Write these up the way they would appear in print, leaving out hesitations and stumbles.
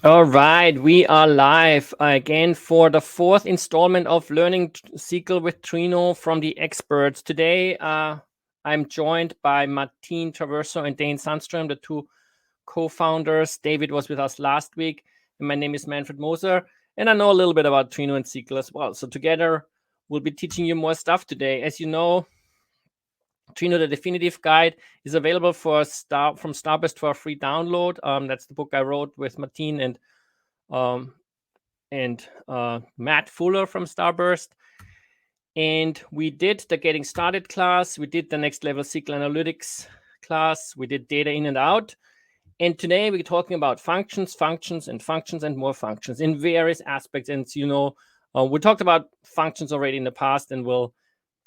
All right, we are live again for the fourth installment of Learning SQL with Trino from the experts. Today, I'm joined by Martin Traverso and Dain Sandström, the two co-founders. David was with us last week, and my name is Manfred Moser, and I know a little bit about Trino and SQL as well. So together, we'll be teaching you more stuff today. As you know, Trino, the definitive guide, is available from Starburst for a free download. That's the book I wrote with Martin and Matt Fuller from Starburst. And we did the Getting Started class. We did the Next Level SQL Analytics class. We did data in and out. And today we're talking about functions, and more functions in various aspects. And you know, we talked about functions already in the past, and we'll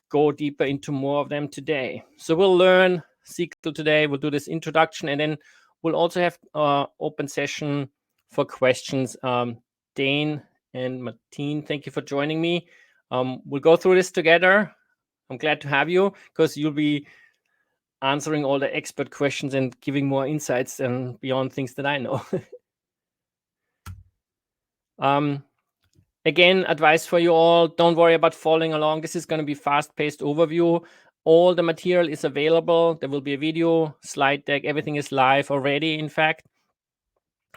go deeper into more of them today. So we'll learn SQL today. We'll do this introduction, and then we'll also have open session for questions. Dain and Martin, thank you for joining me. We'll go through this together. I'm glad to have you because you'll be answering all the expert questions and giving more insights and beyond things that I know. Again, advice for you all, don't worry about following along. This is going to be fast-paced overview. All the material is available. There will be a video, slide deck. Everything is live already, in fact.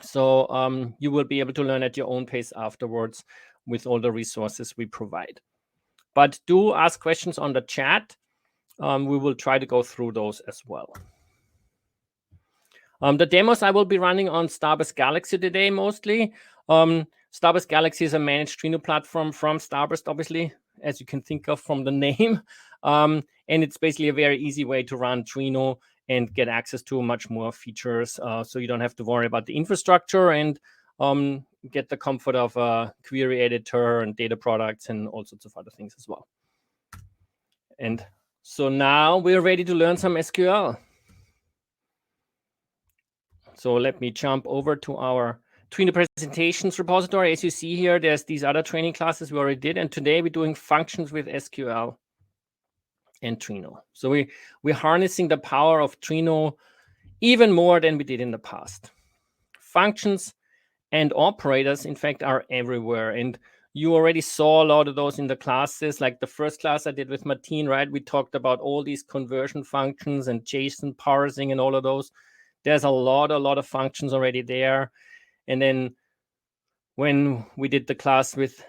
So you will be able to learn at your own pace afterwards with all the resources we provide. But do ask questions on the chat. We will try to go through those as well. The demos I will be running on Starburst Galaxy today mostly. Starburst Galaxy is a managed Trino platform from Starburst, obviously, as you can think of from the name. And it's basically a very easy way to run Trino and get access to much more features. So you don't have to worry about the infrastructure and get the comfort of a query editor and data products and all sorts of other things as well. And so now we're ready to learn some SQL. So let me jump over to our Trino presentations repository. As you see here, there's these other training classes we already did. And today we're doing functions with SQL and Trino. So we're harnessing the power of Trino even more than we did in the past. Functions and operators, in fact, are everywhere. And you already saw a lot of those in the classes, like the first class I did with Martin, right? We talked about all these conversion functions and JSON parsing and all of those. There's a lot of functions already there. And then when we did the class with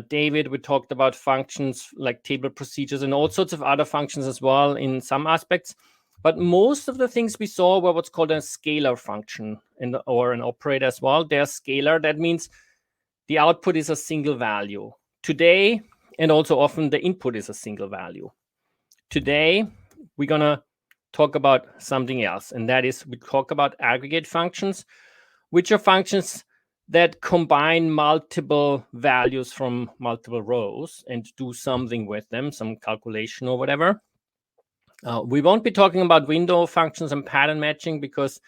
David, we talked about functions like table procedures and all sorts of other functions as well in some aspects. But most of the things we saw were what's called a scalar function or an operator as well. They're scalar. That means the output is a single value. Today, and also often the input is a single value. Today, we're going to talk about something else, and that is we talk about aggregate functions, which are functions that combine multiple values from multiple rows and do something with them, some calculation or whatever. We won't be talking about window functions and pattern matching because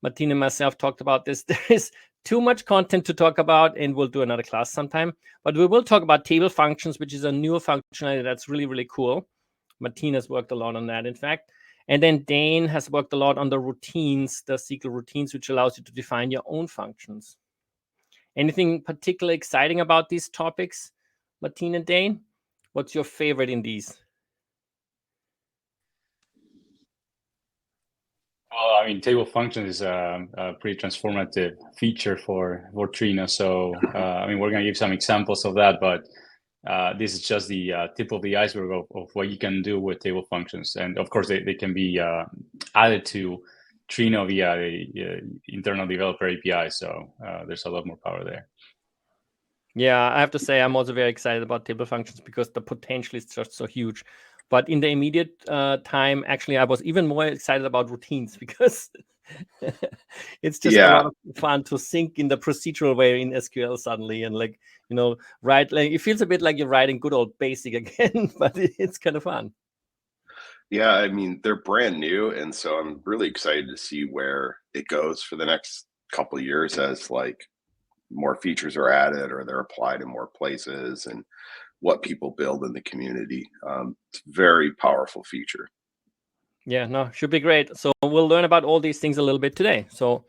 Martin and myself talked about this. There is too much content to talk about, and we'll do another class sometime. But we will talk about table functions, which is a newer functionality that's really, really cool. Martin has worked a lot on that, in fact. And then Dain has worked a lot on the routines, the SQL routines, which allows you to define your own functions. Anything particularly exciting about these topics, Martin and Dain? What's your favorite in these? Well, I mean, table functions is a pretty transformative feature for Trino. So, I mean, we're going to give some examples of that, but this is just the tip of the iceberg of what you can do with table functions. And of course, they can be added to Trino via the internal developer API. So there's a lot more power there. Yeah, I have to say, I'm also very excited about table functions because the potential is just so huge. But in the immediate time, actually, I was even more excited about routines because it's just a lot of fun to think in the procedural way in SQL suddenly. And like, you know, like it feels a bit like you're writing good old BASIC again, but it's kind of fun. Yeah, I mean, they're brand new. And so I'm really excited to see where it goes for the next couple of years as like more features are added or they're applied in more places and what people build in the community. It's a very powerful feature. Yeah, no, should be great. So we'll learn about all these things a little bit today. So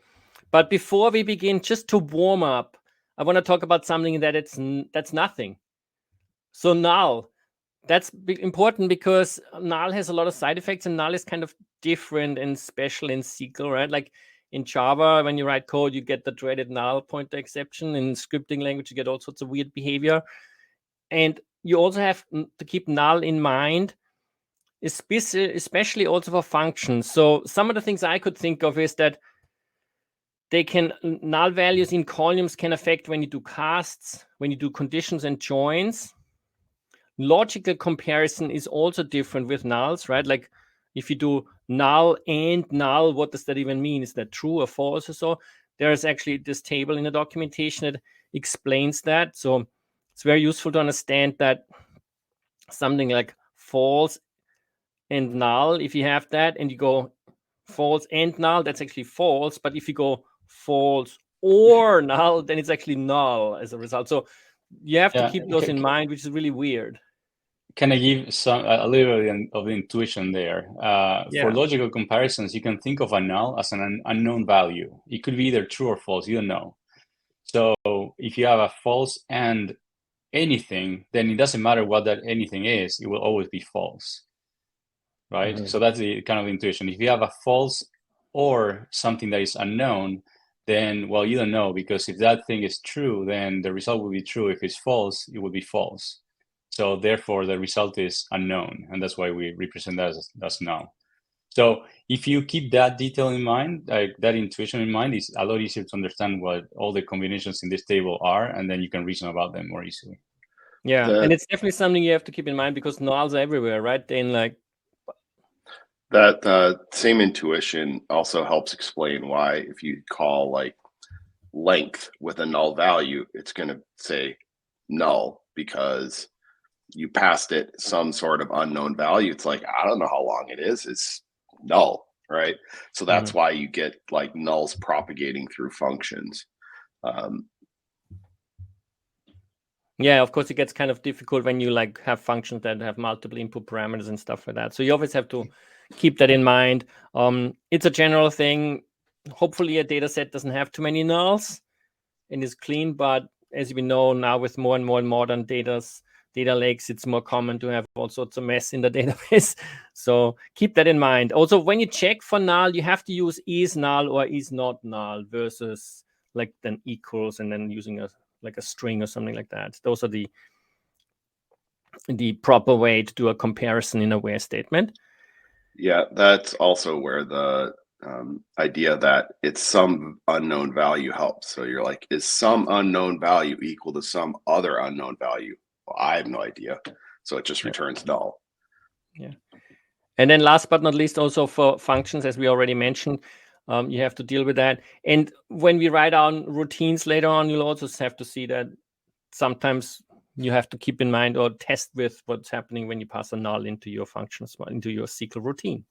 But before we begin, just to warm up, I want to talk about something that's nothing. So null, that's important because null has a lot of side effects, and null is kind of different and special in SQL, right? Like in Java, when you write code, you get the dreaded null pointer exception. In scripting language, you get all sorts of weird behavior. And you also have to keep null in mind, especially also for functions. So some of the things I could think of is that null values in columns can affect when you do casts, when you do conditions and joins. Logical comparison is also different with nulls, right? Like if you do null and null, what does that even mean? Is that true or false or so? There is actually this table in the documentation that explains that. So it's very useful to understand that something like false and null, if you have that and you go false and null, that's actually false. But if you go false or null, then it's actually null as a result. So you have to keep those in mind, which is really weird. Can I give a little bit of intuition there? For logical comparisons, you can think of a null as an unknown value. It could be either true or false, you don't know. So if you have a false and anything, then it doesn't matter what that anything is, it will always be false, right? So that's the kind of intuition. If you have a false or something that is unknown, then, well, you don't know, because if that thing is true, then the result will be true. If it's false, it will be false. So therefore, the result is unknown, and that's why we represent that as null. So if you keep that detail in mind, like that intuition in mind, it's a lot easier to understand what all the combinations in this table are, and then you can reason about them more easily. Yeah, and it's definitely something you have to keep in mind because nulls are everywhere, right? Dain, like that same intuition also helps explain why if you call like length with a null value, it's going to say null because you passed it some sort of unknown value. It's like, I don't know how long it is. It's null, right? So that's why you get like nulls propagating through functions. Yeah, of course, it gets kind of difficult when you like have functions that have multiple input parameters and stuff like that. So you always have to keep that in mind. It's a general thing. Hopefully, a data set doesn't have too many nulls and is clean. But as we know now, with more and more modern data lakes, it's more common to have all sorts of mess in the database. So keep that in mind. Also, when you check for null, you have to use is null or is not null versus like then equals and then using a string or something like that. Those are the proper way to do a comparison in a where statement. Yeah, that's also where the idea that it's some unknown value helps. So you're like, is some unknown value equal to some other unknown value? Well, I have no idea. So it just returns null. Yeah. And then last but not least, also for functions, as we already mentioned, you have to deal with that. And when we write down routines later on, you'll also have to see that sometimes you have to keep in mind or test with what's happening when you pass a null into your functions, into your SQL routine.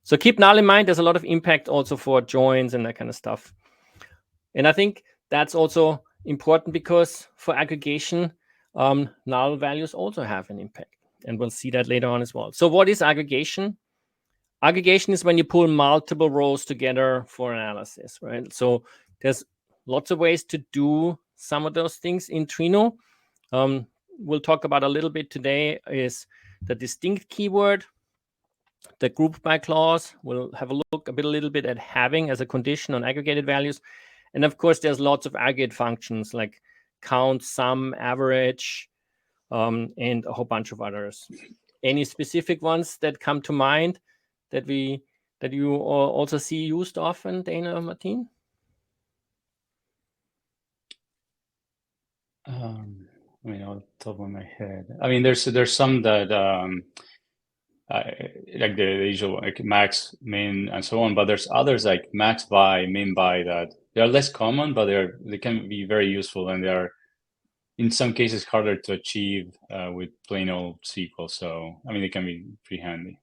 So keep null in mind. There's a lot of impact also for joins and that kind of stuff. And I think that's also important because for aggregation, null values also have an impact. And we'll see that later on as well. So what is aggregation? Aggregation is when you pull multiple rows together for analysis, right? So there's lots of ways to do some of those things in Trino. We'll talk about a little bit today is the distinct keyword, the group by clause. We'll have a look a little bit at having as a condition on aggregated values. And of course, there's lots of aggregate functions like count, sum, average, and a whole bunch of others. Any specific ones that come to mind that you also see used often, Dain or Martin? I mean, off the top of my head, I mean, there's some that like the usual like max, min, and so on. But there's others like max by, min by that they are less common, but they can be very useful, and they are in some cases harder to achieve with plain old SQL. So I mean, they can be pretty handy.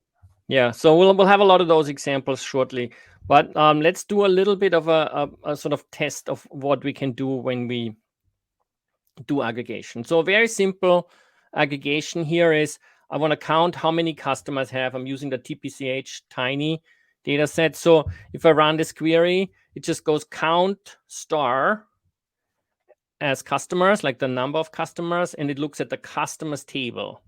Yeah. So we'll have a lot of those examples shortly, but let's do a little bit of a sort of test of what we can do when we do aggregation. So a very simple aggregation here is I want to count how many customers have. I'm using the TPCH tiny data set. So if I run this query, it just goes count star as customers, like the number of customers, and it looks at the customers table.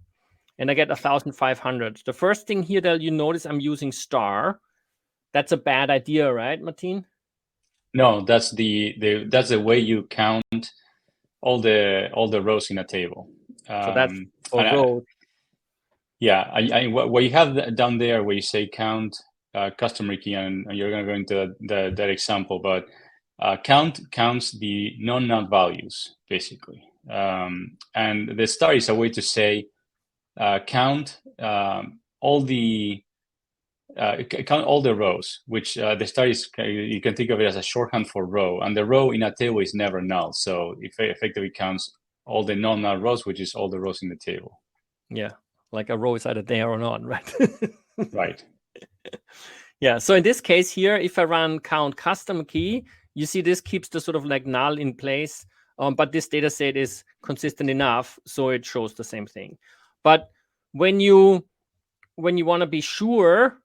And I get 1,500. The first thing here that you notice I'm using star. That's a bad idea, right, Martin? No, that's the way you count all the rows in a table. So that's for rows. What you have down there where you say count customer key, and you're going to go into that example, but count counts the non-null values, basically. And the star is a way to say count all the rows, which the star is, you can think of it as a shorthand for row, and the row in a table is never null, so it effectively counts all the non-null rows, which is all the rows in the table. Yeah, like a row is either there or not, right? Right. Yeah, so in this case here, if I run count customer key, you see this keeps the sort of like null in place, but this data set is consistent enough, so it shows the same thing. But when you want to be sure,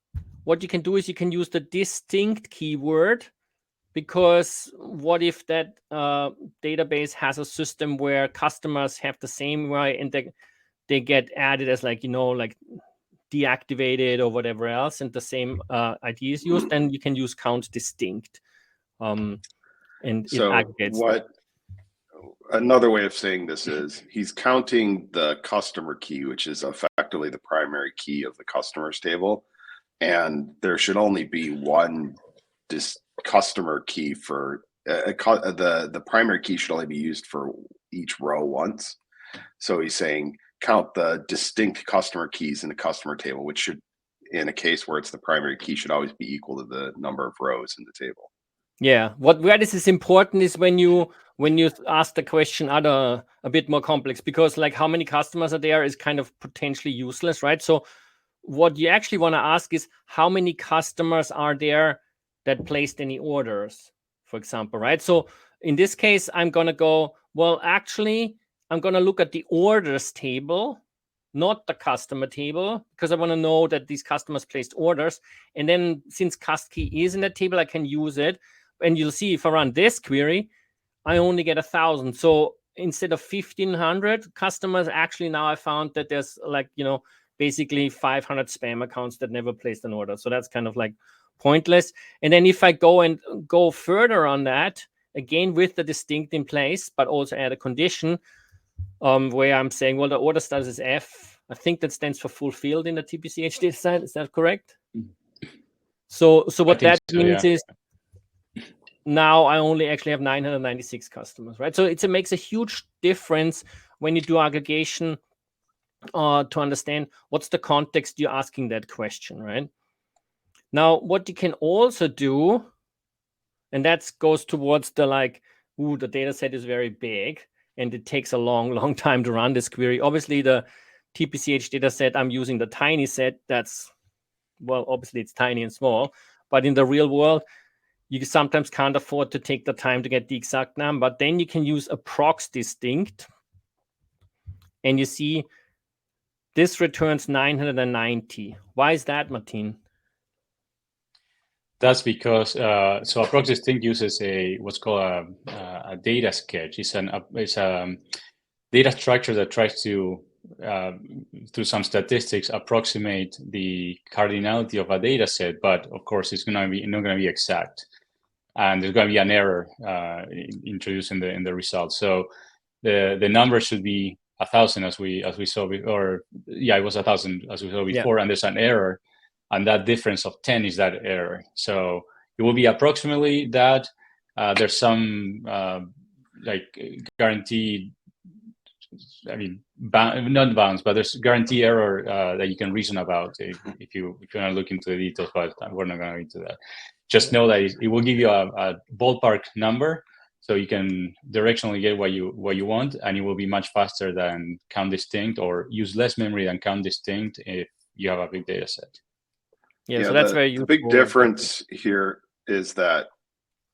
what you can do is you can use the distinct keyword, because what if that database has a system where customers have the same way and they get added as like, like deactivated or whatever else, and the same ID is used, then you can use count distinct. And so it aggregates. Another way of saying this is he's counting the customer key, which is effectively the primary key of the customers table. And there should only be one customer key for the primary key should only be used for each row once. So he's saying count the distinct customer keys in the customer table, which should, in a case where it's the primary key, should always be equal to the number of rows in the table. Yeah, where this is important is when you ask the question a bit more complex, because like how many customers are there is kind of potentially useless, right? So what you actually want to ask is how many customers are there that placed any orders, for example, right? So in this case, I'm going to go, well, actually, I'm going to look at the orders table, not the customer table, because I want to know that these customers placed orders. And then since cust key is in the table, I can use it. And you'll see if I run this query, I only get 1,000. So instead of 1,500 customers, actually now I found that there's like, basically 500 spam accounts that never placed an order. So that's kind of like pointless. And then if I go further on that, again with the distinct in place, but also add a condition where I'm saying, well, the order status is F. I think that stands for fulfilled in the TPCH data set. Is that correct? So what that means is now I only actually have 996 customers, right? So it makes a huge difference when you do aggregation to understand what's the context you're asking that question, right? Now, what you can also do, and that goes towards the like, the data set is very big and it takes a long time to run this query. Obviously, the TPCH data set, I'm using the tiny set. That's, well, obviously it's tiny and small, but in the real world, you sometimes can't afford to take the time to get the exact number. Then you can use a prox distinct. And you see this returns 990. Why is that, Martin? That's because so a prox distinct uses what's called a data sketch. It's a data structure that tries to through some statistics approximate the cardinality of a data set, but of course it's not going to be exact, and there's going to be an error introduced in the results. So the number should be 1,000 as we saw before. It was 1,000 as we saw before, and there's an error. And that difference of 10 is that error. So it will be approximately that. There's some like guaranteed, not bounds, but there's guarantee error that you can reason about if you want to look into the details, but we're not going into that. Just know that it will give you a ballpark number, so you can directionally get what you want, and it will be much faster than count distinct, or use less memory than count distinct if you have a big data set. Yeah, so that's very useful. The big difference here is that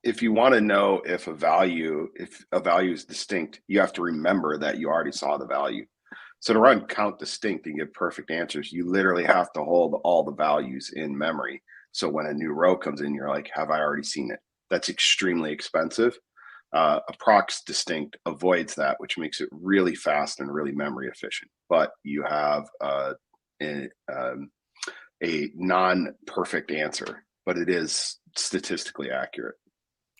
if you want to know if a value is distinct, you have to remember that you already saw the value. So to run count distinct and give perfect answers, you literally have to hold all the values in memory. So when a new row comes in, you're like, have I already seen it? that's extremely expensive. Prox distinct avoids that, which makes it really fast and really memory efficient. But you have a non-perfect answer, but it is statistically accurate.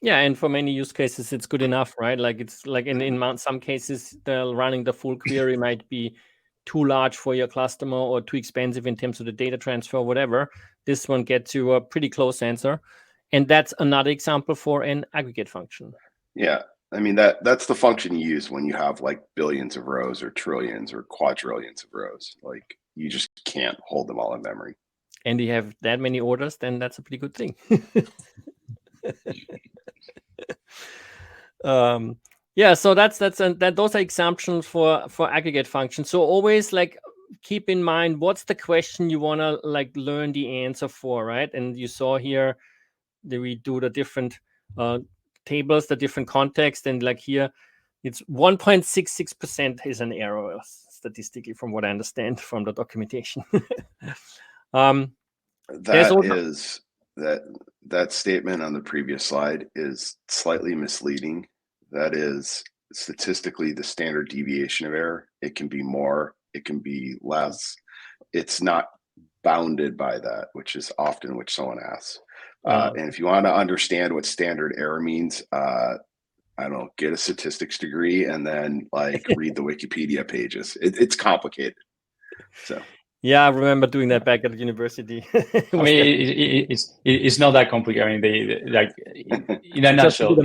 Yeah, and for many use cases, it's good enough, right? Like it's like in some cases, running the full query might be too large for your customer or too expensive in terms of the data transfer, whatever. This one gets you a pretty close answer. And that's another example for an aggregate function. Yeah. I mean, that's the function you use when you have like billions of rows or trillions or quadrillions of rows. Like you just can't hold them all in memory. And you have that many orders, then that's a pretty good thing. Yeah, so those are examples for aggregate functions. So always like keep in mind what's the question you want to like learn the answer for, right? And you saw here that we do the different tables, the different context, and like here it's 1.66% is an error statistically, from what I understand from the documentation. That statement on the previous slide is slightly misleading. That is statistically the standard deviation of error. It can be more, it can be less. It's not bounded by that, which is often which someone asks. And if you want to understand what standard error means, I don't know, get a statistics degree and then like read the Wikipedia pages. It's complicated. So. Yeah, I remember doing that back at university. I mean, it's not that complicated. I mean, they like in a nutshell,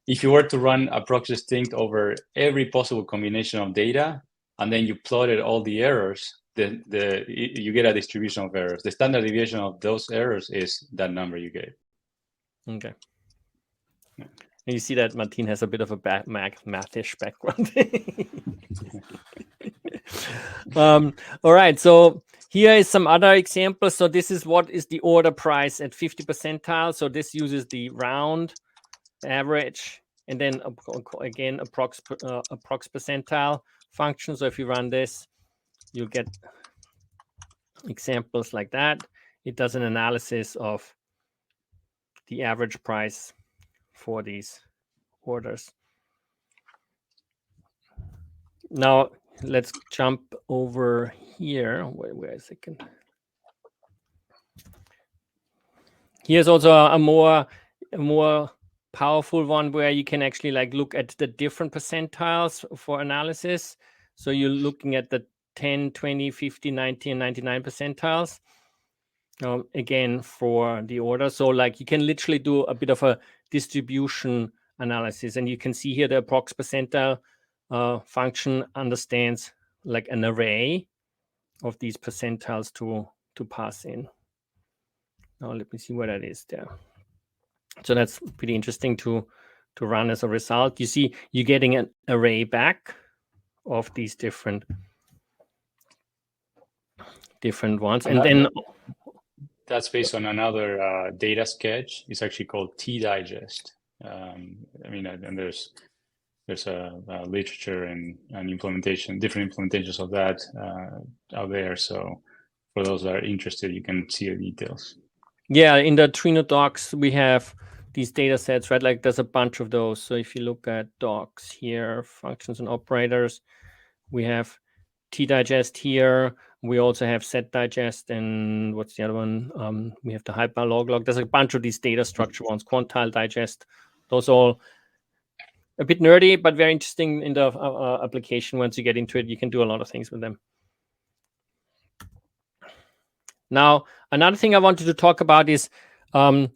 if you were to run a proxy distinct over every possible combination of data, and then you plotted all the errors, then you get a distribution of errors. The standard deviation of those errors is that number you gave. Okay. Yeah. And you see that Martin has a bit of a mathish background. All right, so here is some other examples. So this is what is the order price at 50 percentile. So this uses the round, average, and then again approx percentile function. So if you run this, you'll get examples like that. It does an analysis of the average price for these orders. Now let's jump over here. Wait a second. Here's also a more powerful one where you can actually like look at the different percentiles for analysis. So you're looking at the 10, 20, 50, 90, and 99 percentiles. Again, for the order. So like you can literally do a bit of a distribution analysis, and you can see here the approx percentile function understands like an array of these percentiles to pass in. Now let me see where that is there. So that's pretty interesting to run as a result. You see, you're getting an array back of these different ones, and then that's based on another data sketch. It's actually called T-Digest. I mean, and there's a literature and implementation, different implementations of that out there. So for those that are interested, you can see the details. Yeah, in the Trino docs, we have these data sets, right? Like there's a bunch of those. So if you look at docs here, functions and operators, we have T-Digest here. We also have set-digest, and what's the other one? We have the hyperlog. There's a bunch of these data structure ones, quantile digest. Those all a bit nerdy, but very interesting in the application. Once you get into it, you can do a lot of things with them. Now, another thing I wanted to talk about is when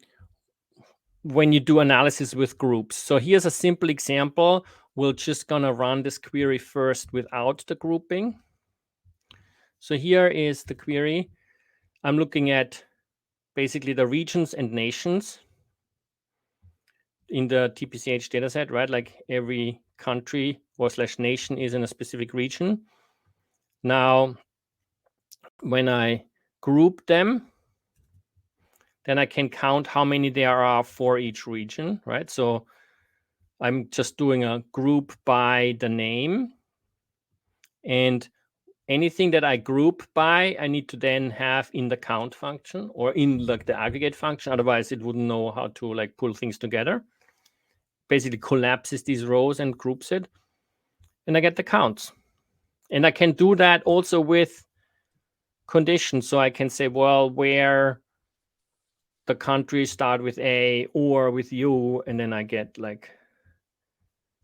you do analysis with groups. So here's a simple example. We're just going to run this query first without the grouping. So here is the query. I'm looking at basically the regions and nations in the TPCH dataset, right? Like every country or / nation is in a specific region. Now, when I group them, then I can count how many there are for each region, right? So I'm just doing a group by the name. And anything that I group by, I need to then have in the count function or in like the aggregate function. Otherwise, it wouldn't know how to like pull things together. Basically collapses these rows and groups it. And I get the counts. And I can do that also with conditions. So I can say, well, where the countries start with A or with U, and then I get like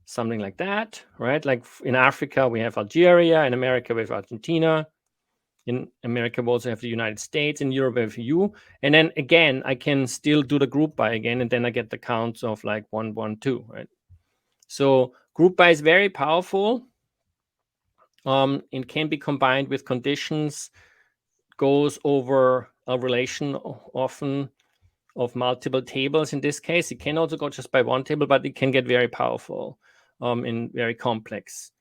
something like that, right? Like in Africa, we have Algeria. In America, we have Argentina. In America, we also have the United States. In Europe, we have EU. And then again, I can still do the group by again, and then I get the counts of like 1, 1, 2, right? So group by is very powerful. It can be combined with conditions, goes over a relation often of multiple tables. In this case, it can also go just by one table, but it can get very powerful and very complex.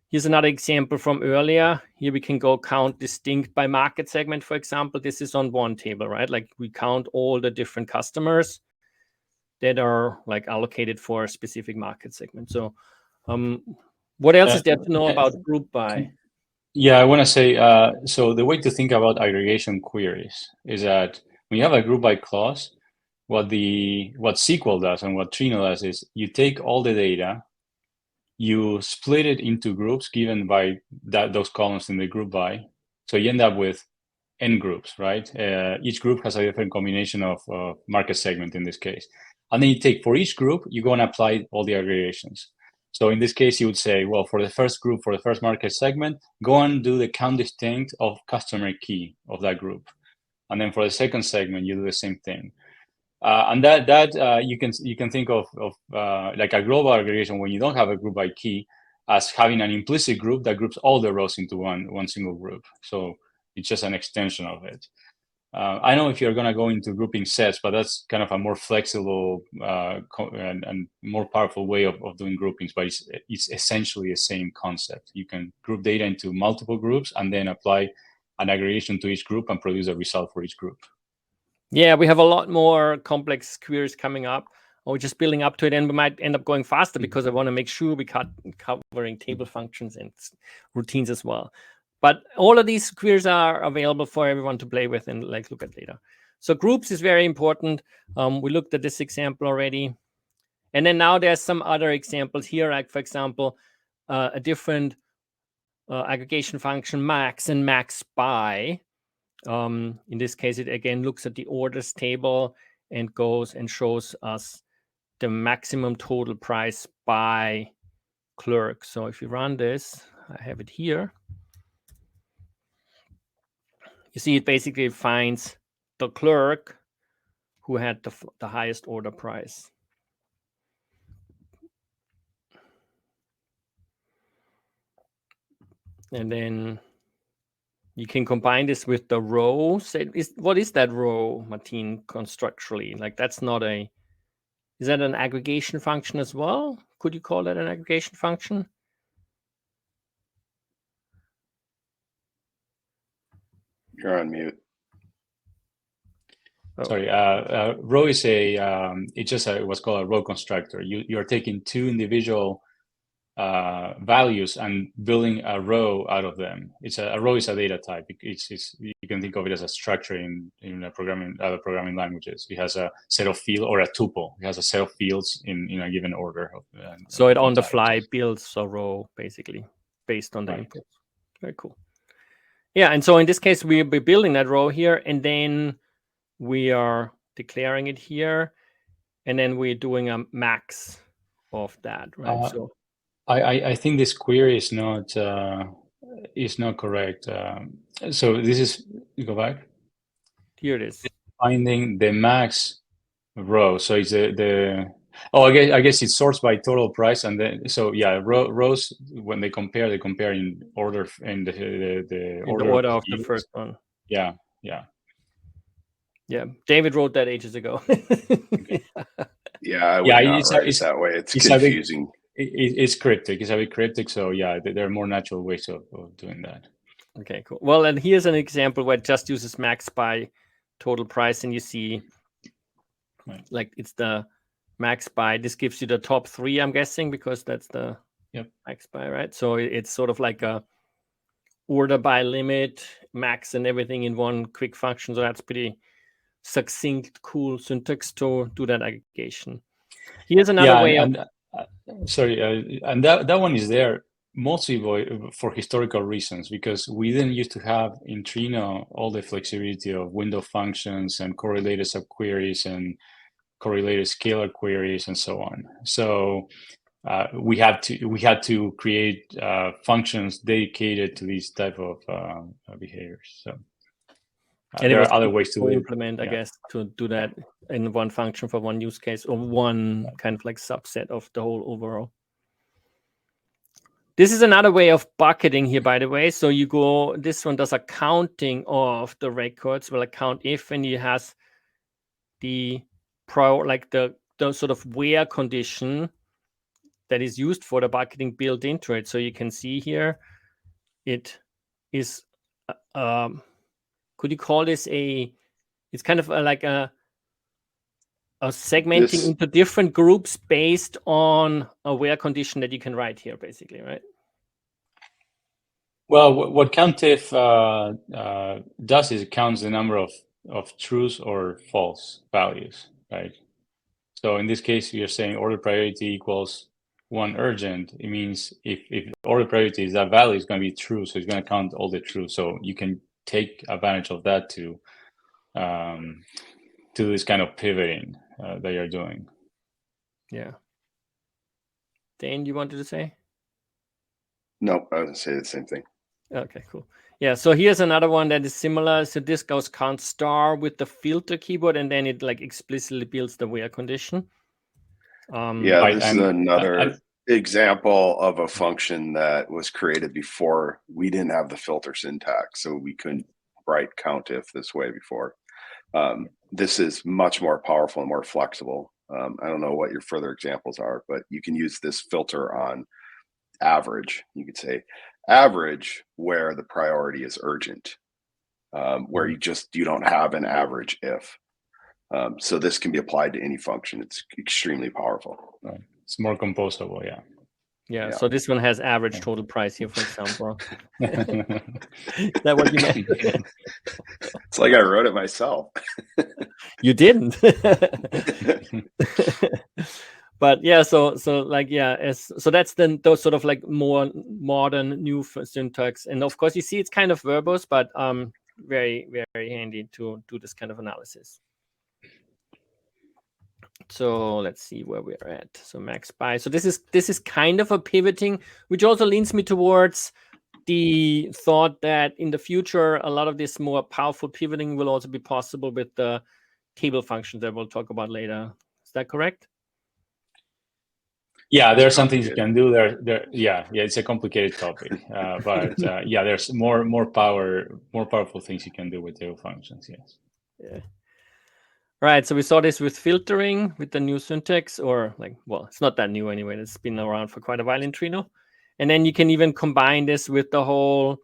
Here's another example from earlier. Here we can go count distinct by market segment, for example. This is on one table, right? Like we count all the different customers that are like allocated for a specific market segment. So what else is there to know about group by? Yeah, I want to say, so the way to think about aggregation queries is that when you have a group by clause, what SQL does and what Trino does is you take all the data, you split it into groups given by those columns in the group by. So you end up with n groups, right? Each group has a different combination of market segment in this case. And then you take for each group, you go and apply all the aggregations. So in this case, you would say, well, for the first group, for the first market segment, go and do the count distinct of customer key of that group. And then for the second segment, you do the same thing. And that you can think of like a global aggregation when you don't have a group by key as having an implicit group that groups all the rows into one single group. So it's just an extension of it. I know if you're going to go into grouping sets, but that's kind of a more flexible and more powerful way of doing groupings, but it's essentially the same concept. You can group data into multiple groups and then apply an aggregation to each group and produce a result for each group. Yeah, we have a lot more complex queries coming up. We're just building up to it, and we might end up going faster because I want to make sure we covering table functions and routines as well. But all of these queries are available for everyone to play with and like look at later. So groups is very important. We looked at this example already. And then now there's some other examples here, like for example, a different aggregation function max and max by. In this case, it again looks at the orders table and goes and shows us the maximum total price by clerk. So if you run this, I have it here. You see, it basically finds the clerk who had the highest order price. And then you can combine this with the row. What is that row, Martin, constructurally? Like that's not a, is that an aggregation function as well? Could you call that an aggregation function? You're on mute. Oh. Sorry, row is it's just what's called a row constructor. You're taking two individual values and building a row out of them. A row is a data type. You can think of it as a structure in other programming languages. It has a set of fields or a tuple. It has a set of fields in a given order. So it on the fly builds a row basically based on the inputs. Very cool. Yeah, and so in this case we'll be building that row here, and then we are declaring it here, and then we're doing a max of that, right? So I think this query is not correct. So this is, you go back. Here it is. Finding the max row. So it's I guess it sorts by total price, and then yeah, rows when they compare in order in the order of the first one. Yeah. David wrote that ages ago. Yeah, I would not write it that way. It's confusing. It's cryptic. It's a bit cryptic. So yeah, there are more natural ways of doing that. Okay, cool. Well, and here's an example where it just uses max by total price, and you see, like it's the max by. This gives you the top 3, I'm guessing, because that's the max by, right? So it's sort of like a order by limit, max, and everything in one quick function. So that's pretty succinct, cool syntax to do that aggregation. Here's another way of... Sorry, and that one is there mostly for historical reasons, because we didn't used to have in Trino all the flexibility of window functions and correlated subqueries and correlated scalar queries and so on. So we had to create functions dedicated to these type of behaviors. So there are other ways to implement, I guess, to do that in one function for one use case or one kind of like subset of the whole overall. This is another way of bucketing here, by the way. So you go, this one does a counting of the records, will count if, and it has the the sort of where condition that is used for the bucketing built into it. So you can see here, it is, could you call this it's kind of like a segmenting into different groups based on a where condition that you can write here, basically, right? Well, what COUNTIF does is it counts the number of trues or false values, right? So in this case, we are saying order priority equals 1 urgent. It means if order priority is that value, it's going to be true, so it's going to count all the true. So you can take advantage of that to this kind of pivoting that you're doing. Yeah. Dain, you wanted to say? No, I was going to say the same thing. Okay, cool. Yeah, so here's another one that is similar. So this goes count star with the filter keyboard, and then it like explicitly builds the where condition. Yeah, this is another example of a function that was created before we didn't have the filter syntax, so we couldn't write COUNTIF this way before. This is much more powerful and more flexible. I don't know what your further examples are, but you can use this filter on average. You could say average where the priority is urgent, where you don't have an average if. So this can be applied to any function. It's extremely powerful. Right. It's more composable, yeah. Yeah, so this one has average total price here, for example. Is that what you meant? It's like I wrote it myself. You didn't. But yeah, so like, yeah, so that's then those sort of like more modern new syntax. And of course, you see it's kind of verbose, but very, very handy to do this kind of analysis. So let's see where we're at. So max by. So this is kind of a pivoting, which also leads me towards the thought that in the future, a lot of this more powerful pivoting will also be possible with the table functions that we'll talk about later. Is that correct? Yeah, there are some things you can do there. Yeah, it's a complicated topic, but yeah, there's more powerful things you can do with table functions. Yes. Yeah. Right, so we saw this with filtering with the new syntax, or like, well, it's not that new anyway. It's been around for quite a while in Trino. And then you can even combine this with the whole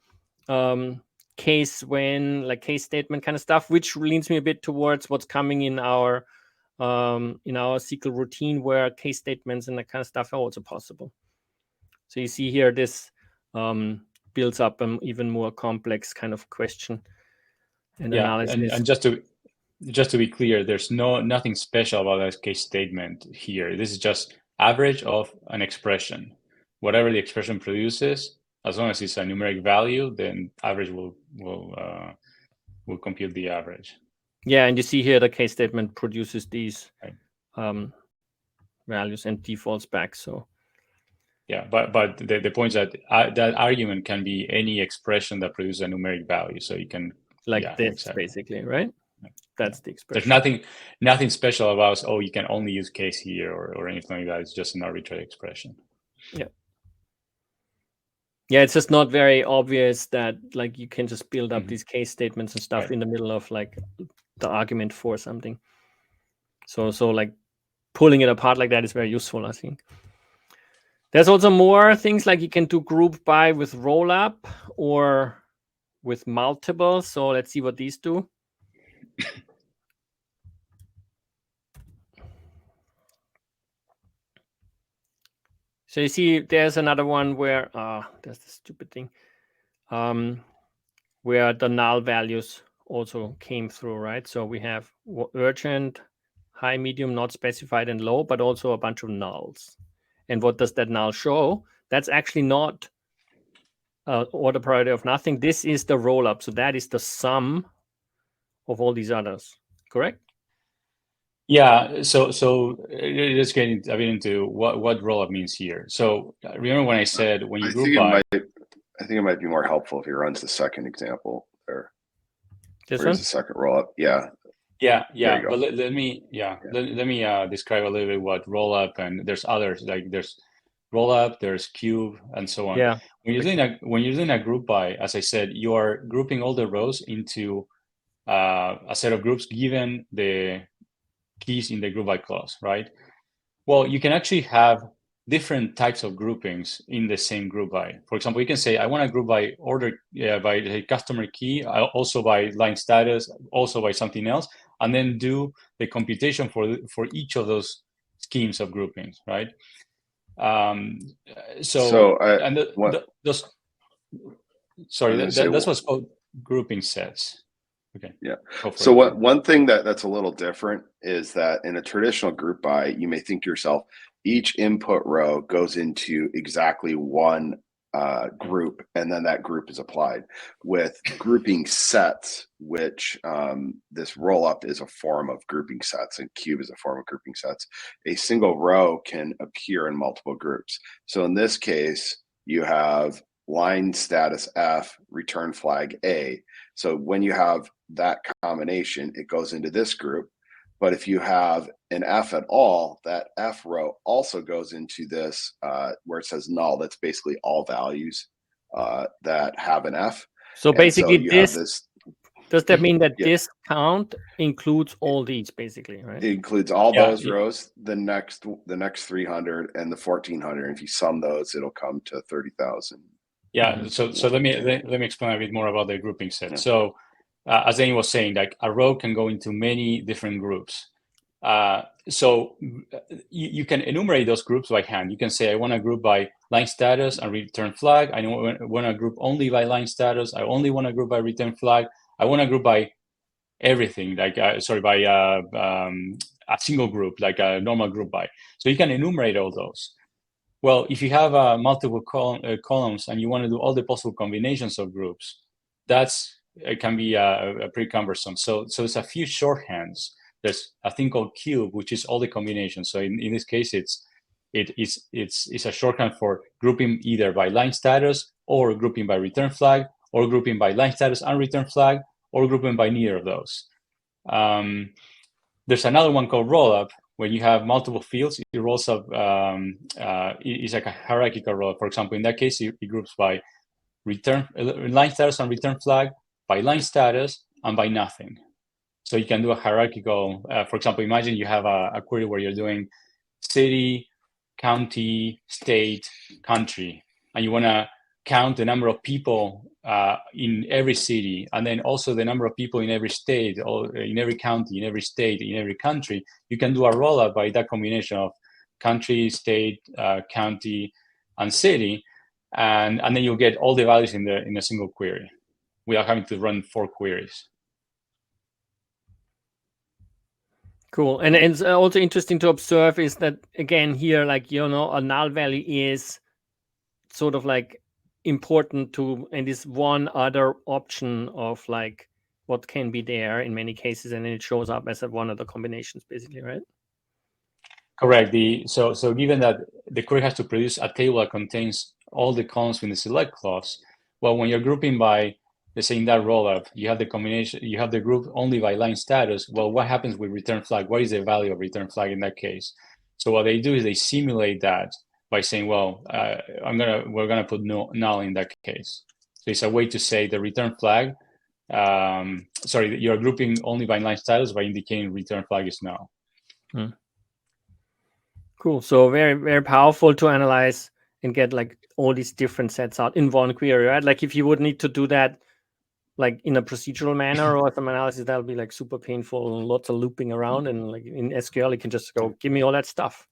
case statement kind of stuff, which leads me a bit towards what's coming in our SQL routine, where case statements and that kind of stuff are also possible. So you see here, this builds up an even more complex kind of question and analysis. And just to be clear, there's nothing special about this case statement here. This is just average of an expression. Whatever the expression produces, as long as it's a numeric value, then average will compute the average. Yeah, and you see here the case statement produces these values and defaults back. So yeah, but the point is that that argument can be any expression that produces a numeric value. So you can this exactly. Basically, right? That's the expression. There's nothing special about, you can only use case here or anything like that. It's just an arbitrary expression. Yeah. Yeah, it's just not very obvious that like you can just build up these case statements and stuff in the middle of like the argument for something. So like pulling it apart like that is very useful, I think. There's also more things like you can do group by with rollup or with multiple. So let's see what these do. So you see, there's another one where there's the stupid thing. where the null values also came through, right? So we have urgent, high, medium, not specified, and low, but also a bunch of nulls. And what does that null show? That's actually not order priority of nothing. This is the rollup. So that is the sum of all these others, correct? Yeah, so let's get a bit into what rollup means here. So remember when I said when you group by, I think it might be more helpful if he runs the second example there. This Where's one? the second rollup? Yeah. Yeah. There you go. But let me describe a little bit what rollup, and there's others, like there's rollup, there's cube, and so on. Yeah. When you're doing a group by, as I said, you are grouping all the rows into a set of groups given the keys in the group by clause, right? Well, you can actually have different types of groupings in the same group by. For example, you can say, I want to group by order, by the customer key, also by line status, also by something else, and then do the computation for each of those schemes of groupings, right? That's what's called grouping sets. Okay. Yeah. So one thing that's a little different is that in a traditional group by, you may think to yourself, each input row goes into exactly one group, and then that group is applied. With grouping sets, which this rollup is a form of grouping sets, and cube is a form of grouping sets, a single row can appear in multiple groups. So in this case, you have line status F, return flag A. So when you have that combination, it goes into this group. But if you have an F at all, that F row also goes into this where it says null. That's basically all values that have an F. So basically, does that mean that this count includes all these, basically, right? It includes all those rows, the next 300 and the 1400. If you sum those, it'll come to 30,000. Yeah. So let me explain a bit more about the grouping set. Yeah. So as Dain was saying, like a row can go into many different groups. So you can enumerate those groups by hand. You can say, I want to group by line status and return flag. I want to group only by line status. I only want to group by return flag. I want to group by everything, like by a single group, like a normal group by. So you can enumerate all those. Well, if you have multiple columns and you want to do all the possible combinations of groups, it can be pretty cumbersome. So it's a few shorthands. There's a thing called cube, which is all the combinations. So in this case, it's a shorthand for grouping either by line status, or grouping by return flag, or grouping by line status and return flag, or grouping by neither of those. There's another one called rollup. When you have multiple fields, it rolls up. It's like a hierarchical rollup. For example, in that case, it groups by line status and return flag, by line status, and by nothing. So you can do a hierarchical. For example, imagine you have a query where you're doing city, county, state, country, and you want to count the number of people in every city, and then also the number of people in every state, or in every county, in every state, in every country. You can do a rollup by that combination of country, state, county, and city, and then you'll get all the values in a single query without having to run 4 queries. Cool. And it's also interesting to observe is that, again, here, like, a null value is sort of like important to, and is one other option of like what can be there in many cases, and then it shows up as one of the combinations, basically, right? Correct. So given that the query has to produce a table that contains all the columns in the select clause, well, when you're grouping by, let's say in that rollup, you have the combination, you have the group only by line status. Well, what happens with return flag? What is the value of return flag in that case? So what they do is they simulate that by saying, well, we're gonna put null in that case. So it's a way to say the return flag. You're grouping only by line status by indicating return flag is null. Cool. So very, very powerful to analyze and get like all these different sets out in one query, right? Like if you would need to do that like in a procedural manner or some analysis, that'll be like super painful and lots of looping around. And like in SQL, you can just go, give me all that stuff.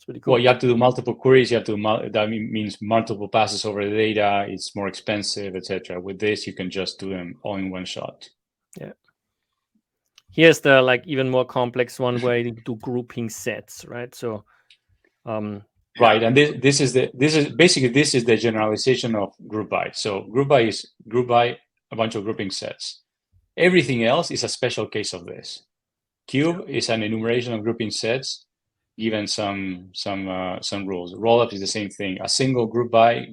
pretty cool. Well, you have to do multiple queries. You have to that means multiple passes over the data. It's more expensive, etc. With this, you can just do them all in one shot. Yeah. Here's the like even more complex one where you do grouping sets, right? So, right, and this is basically the generalization of group by. So group by is group by a bunch of grouping sets. Everything else is a special case of this. Cube is an enumeration of grouping sets given some rules. Rollup is the same thing. A single group by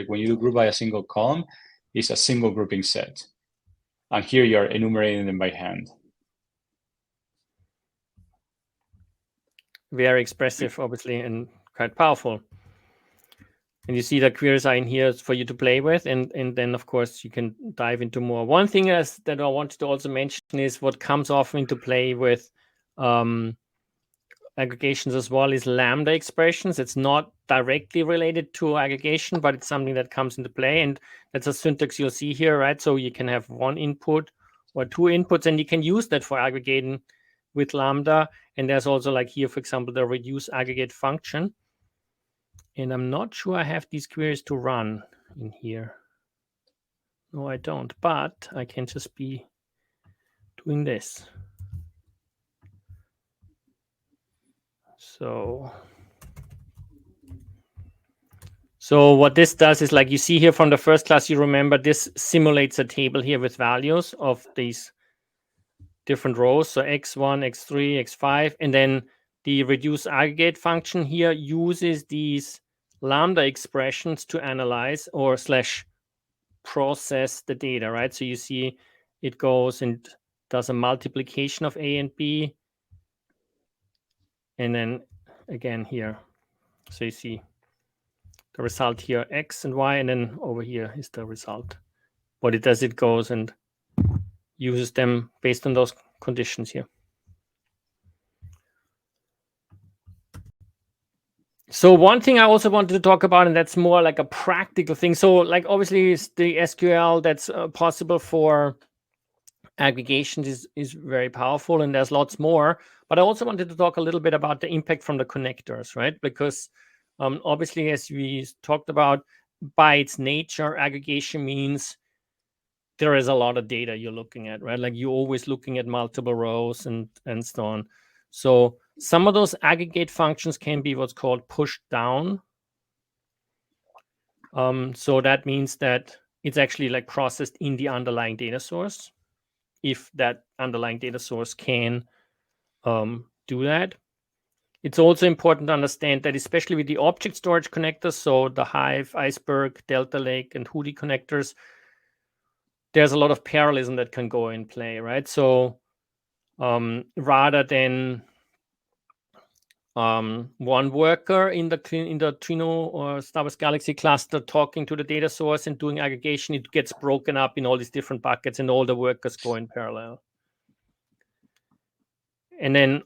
when you do group by a single column is a single grouping set. And here you're enumerating them by hand. Very expressive, obviously, and quite powerful. And you see the queries are in here for you to play with, and then of course you can dive into more. One thing that I wanted to also mention is what comes often into play with aggregations as well is Lambda expressions. It's not directly related to aggregation, but it's something that comes into play, and that's a syntax you'll see here, right? So you can have one input or two inputs, and you can use that for aggregating with Lambda. And there's also like here, for example, the reduce aggregate function. And I'm not sure I have these queries to run in here. No, I don't, but I can just be doing this. So what this does is, like you see here from the first class, you remember this simulates a table here with values of these different rows. So x1, x3, x5, and then the reduce aggregate function here uses these Lambda expressions to analyze or / process the data, right? So you see it goes and does a multiplication of A and B. And then again here, so you see the result here, X and Y, and then over here is the result. What it does, it goes and uses them based on those conditions here. So one thing I also wanted to talk about, and that's more like a practical thing. So like obviously it's the SQL that's possible for aggregations is very powerful, and there's lots more. But I also wanted to talk a little bit about the impact from the connectors, right? Because obviously, as we talked about, by its nature, aggregation means there is a lot of data you're looking at, right? Like you're always looking at multiple rows and so on. So some of those aggregate functions can be what's called pushed down. So that means that it's actually like processed in the underlying data source, if that underlying data source can do that. It's also important to understand that, especially with the object storage connectors, so the Hive, Iceberg, Delta Lake, and Hudi connectors, there's a lot of parallelism that can go in play, right? So rather than one worker in the Trino or Star Wars Galaxy cluster talking to the data source and doing aggregation, it gets broken up in all these different buckets, and all the workers go in parallel. And then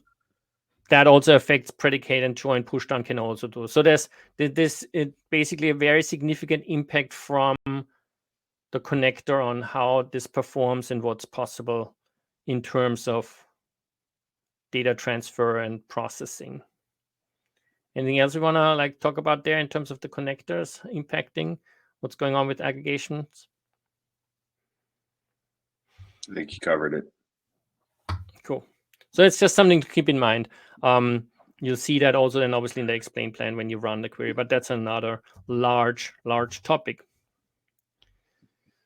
that also affects predicate and join pushdown can also do. So there's basically a very significant impact from the connector on how this performs and what's possible in terms of data transfer and processing. Anything else we want to like talk about there in terms of the connectors impacting what's going on with aggregations? I think you covered it. Cool. So it's just something to keep in mind. You'll see that also then obviously in the explain plan when you run the query, but that's another large topic.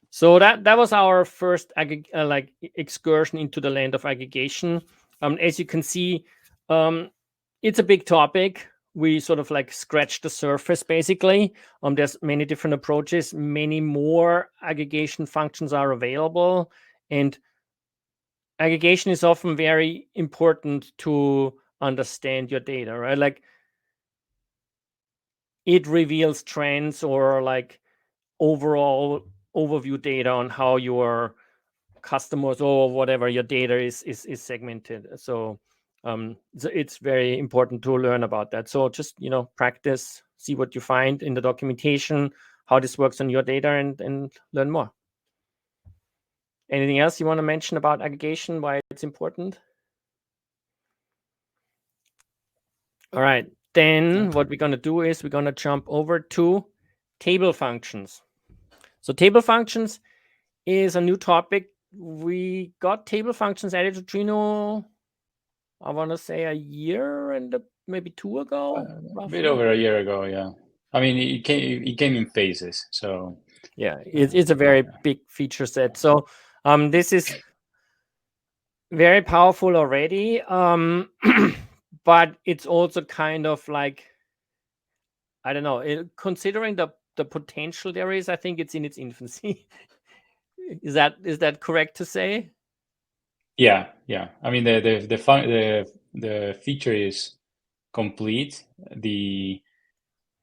So that was our first like excursion into the land of aggregation. As you can see, it's a big topic. We sort of like scratched the surface basically. There's many different approaches. Many more aggregation functions are available, and aggregation is often very important to understand your data, right? Like it reveals trends or like overall overview data on how your customers or whatever your data is segmented. So it's very important to learn about that. So just, practice, see what you find in the documentation, how this works on your data, and learn more. Anything else you want to mention about aggregation, why it's important? All right. then what we're going to do is we're going to jump over to table functions. So table functions is a new topic. We got table functions added to Trino, I want to say a year and maybe 2 ago. A bit over a year ago, yeah. I mean, it came in phases, so yeah, it's a very big feature set. So this is very powerful already, but it's also kind of like, I don't know, considering the potential there is, I think it's in its infancy. Is that correct to say? Yeah. I mean, the feature is complete. The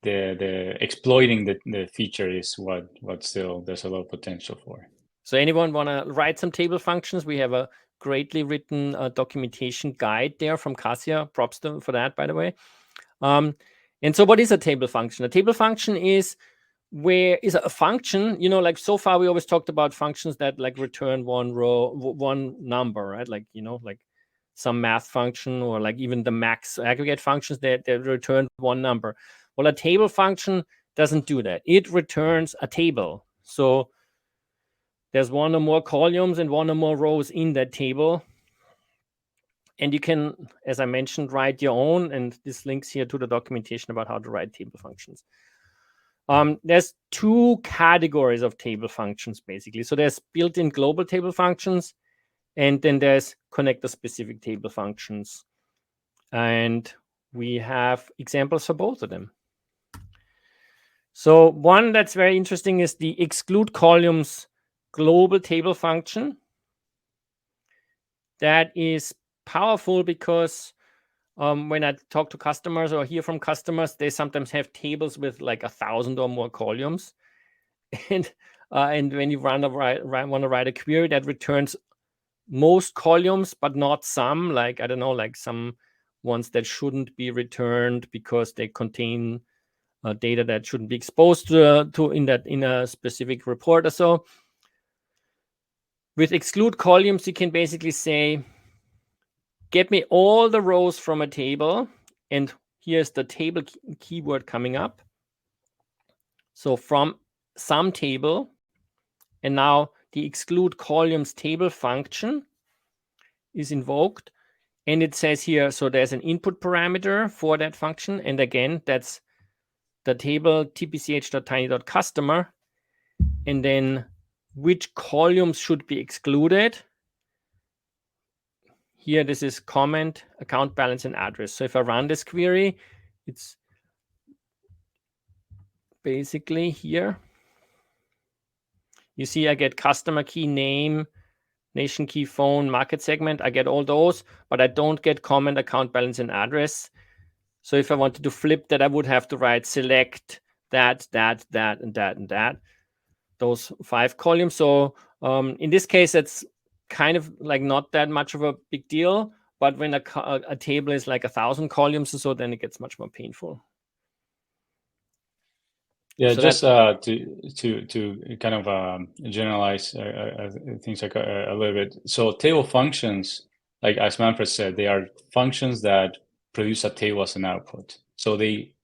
exploiting the feature is what still there's a lot of potential for. So anyone want to write some table functions? We have a greatly written documentation guide there from Kasia. Props for that, by the way. And so what is a table function? A table function is a function, like so far we always talked about functions that like return one row, one number, right? Like, like some math function or like even the max aggregate functions that return one number. Well, a table function doesn't do that. It returns a table. So there's one or more columns and one or more rows in that table. And you can, as I mentioned, write your own. And this links here to the documentation about how to write table functions. There's 2 categories of table functions, basically. So there's built-in global table functions, and then there's connector-specific table functions. And we have examples for both of them. So one that's very interesting is the exclude columns global table function. That is powerful because when I talk to customers or hear from customers, they sometimes have tables with like 1,000 or more columns. And when you want to write a query that returns most columns, but not some, like, I don't know, like some ones that shouldn't be returned because they contain data that shouldn't be exposed to in a specific report or so. With exclude columns, you can basically say, get me all the rows from a table, and here's the table keyword coming up. So from some table, and now the exclude columns table function is invoked, and it says here, so there's an input parameter for that function, and again, that's the table tpch.tiny.customer, and then which columns should be excluded. Here, this is comment, account balance, and address. So if I run this query, it's basically here. You see I get customer key, name, nation key, phone, market segment. I get all those, but I don't get comment, account balance, and address. So if I wanted to flip that, I would have to write select that, and that, and that. Those 5 columns. So in this case, it's kind of like not that much of a big deal. But when a table is like 1,000 columns or so, then it gets much more painful. Yeah, so just to kind of generalize things like a little bit. So table functions, like as Manfred said, they are functions that produce a table as an output. So they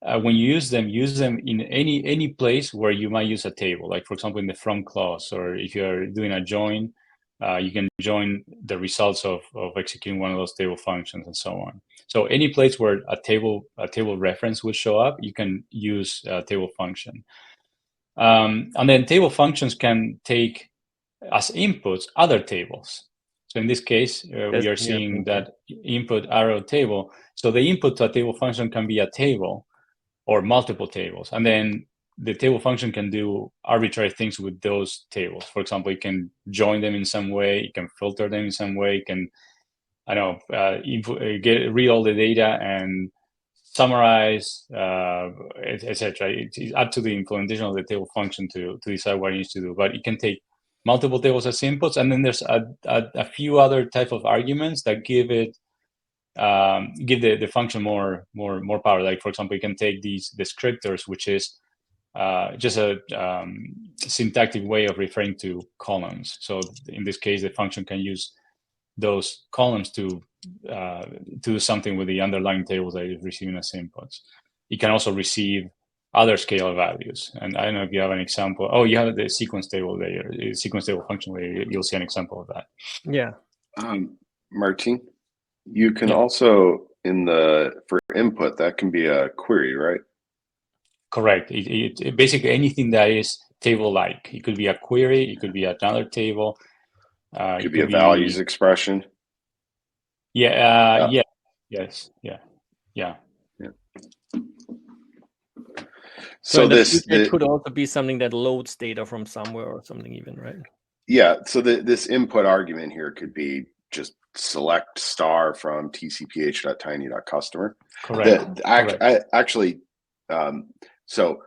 when you use them in any place where you might use a table, like for example in the from clause, or if you're doing a join, you can join the results of executing one of those table functions and so on. So any place where a table reference would show up, you can use a table function. And then table functions can take as inputs other tables. So in this case, we are seeing that input arrow table. So the input to a table function can be a table or multiple tables. And then the table function can do arbitrary things with those tables. For example, you can join them in some way, you can filter them in some way, you can, I don't know, read all the data and summarize, etc. It's up to the implementation of the table function to decide what it needs to do. But it can take multiple tables as inputs, and then there's a few other type of arguments that give the function more power. Like for example, you can take these descriptors, which is just a syntactic way of referring to columns. So in this case, the function can use those columns to do something with the underlying tables that it's receiving as inputs. It can also receive other scalar values. And I don't know if you have an example. Oh, you have the sequence table layer, sequence table function layer. You'll see an example of that. Yeah. Martin, you can also for input, that can be a query, right? Correct. It basically anything that is table-like. It could be a query. It could be another table. It could be a values expression. Yeah. Yeah. Yes. Yeah. So this could also be something that loads data from somewhere or something even, right? Yeah. So this input argument here could be just select star from tcph.tiny.customer. Correct. So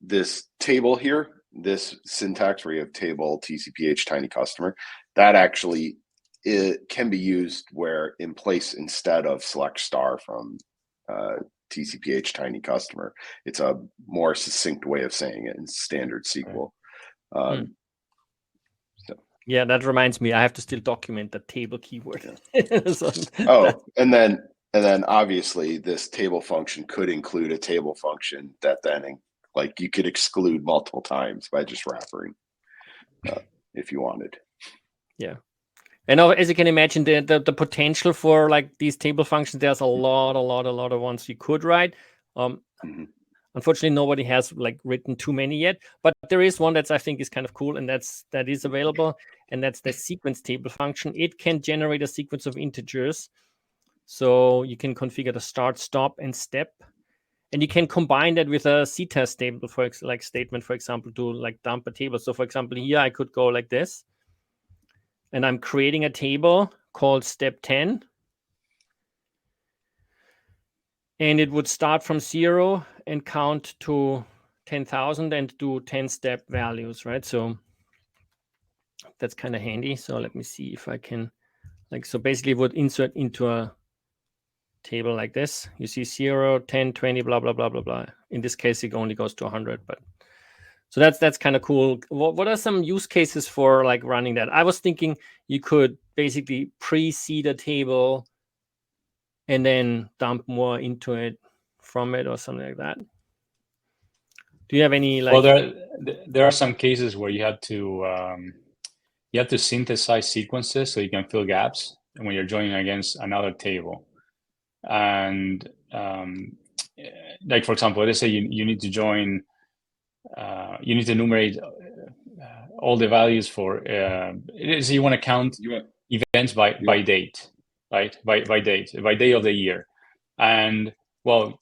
this table here, this syntax where you have table tcph tiny customer, that actually can be used where in place instead of select star from tcph tiny customer. It's a more succinct way of saying it in standard SQL. Yeah, that reminds me, I have to still document the table keyword. And then obviously this table function could include a table function that then like you could exclude multiple times by just wrapping if you wanted. Yeah. And as you can imagine, the potential for like these table functions, there's a lot of ones you could write. Unfortunately, nobody has like written too many yet, but there is one that I think is kind of cool, and that is available, and that's the sequence table function. It can generate a sequence of integers, so you can configure the start, stop, and step, and you can combine that with a ctest table statement, for example, to like dump a table. So, for example, here I could go like this, and I'm creating a table called step 10. And it would start from 0 and count to 10,000 and do 10 step values, right? So that's kind of handy. So let me see if I can, so basically it would insert into a table like this. You see 0, 10, 20, blah, blah, blah, blah, blah. In this case, it only goes to 100, but so that's kind of cool. What are some use cases for like running that? I was thinking you could basically pre-seed a table and then dump more into it from it or something like that. Do you have any like? Well, there are some cases where you have to synthesize sequences so you can fill gaps when you're joining against another table. And like for example, let's say you need to join, you need to enumerate all the values for. So you want to count events by date. Right, by day of the year, and well,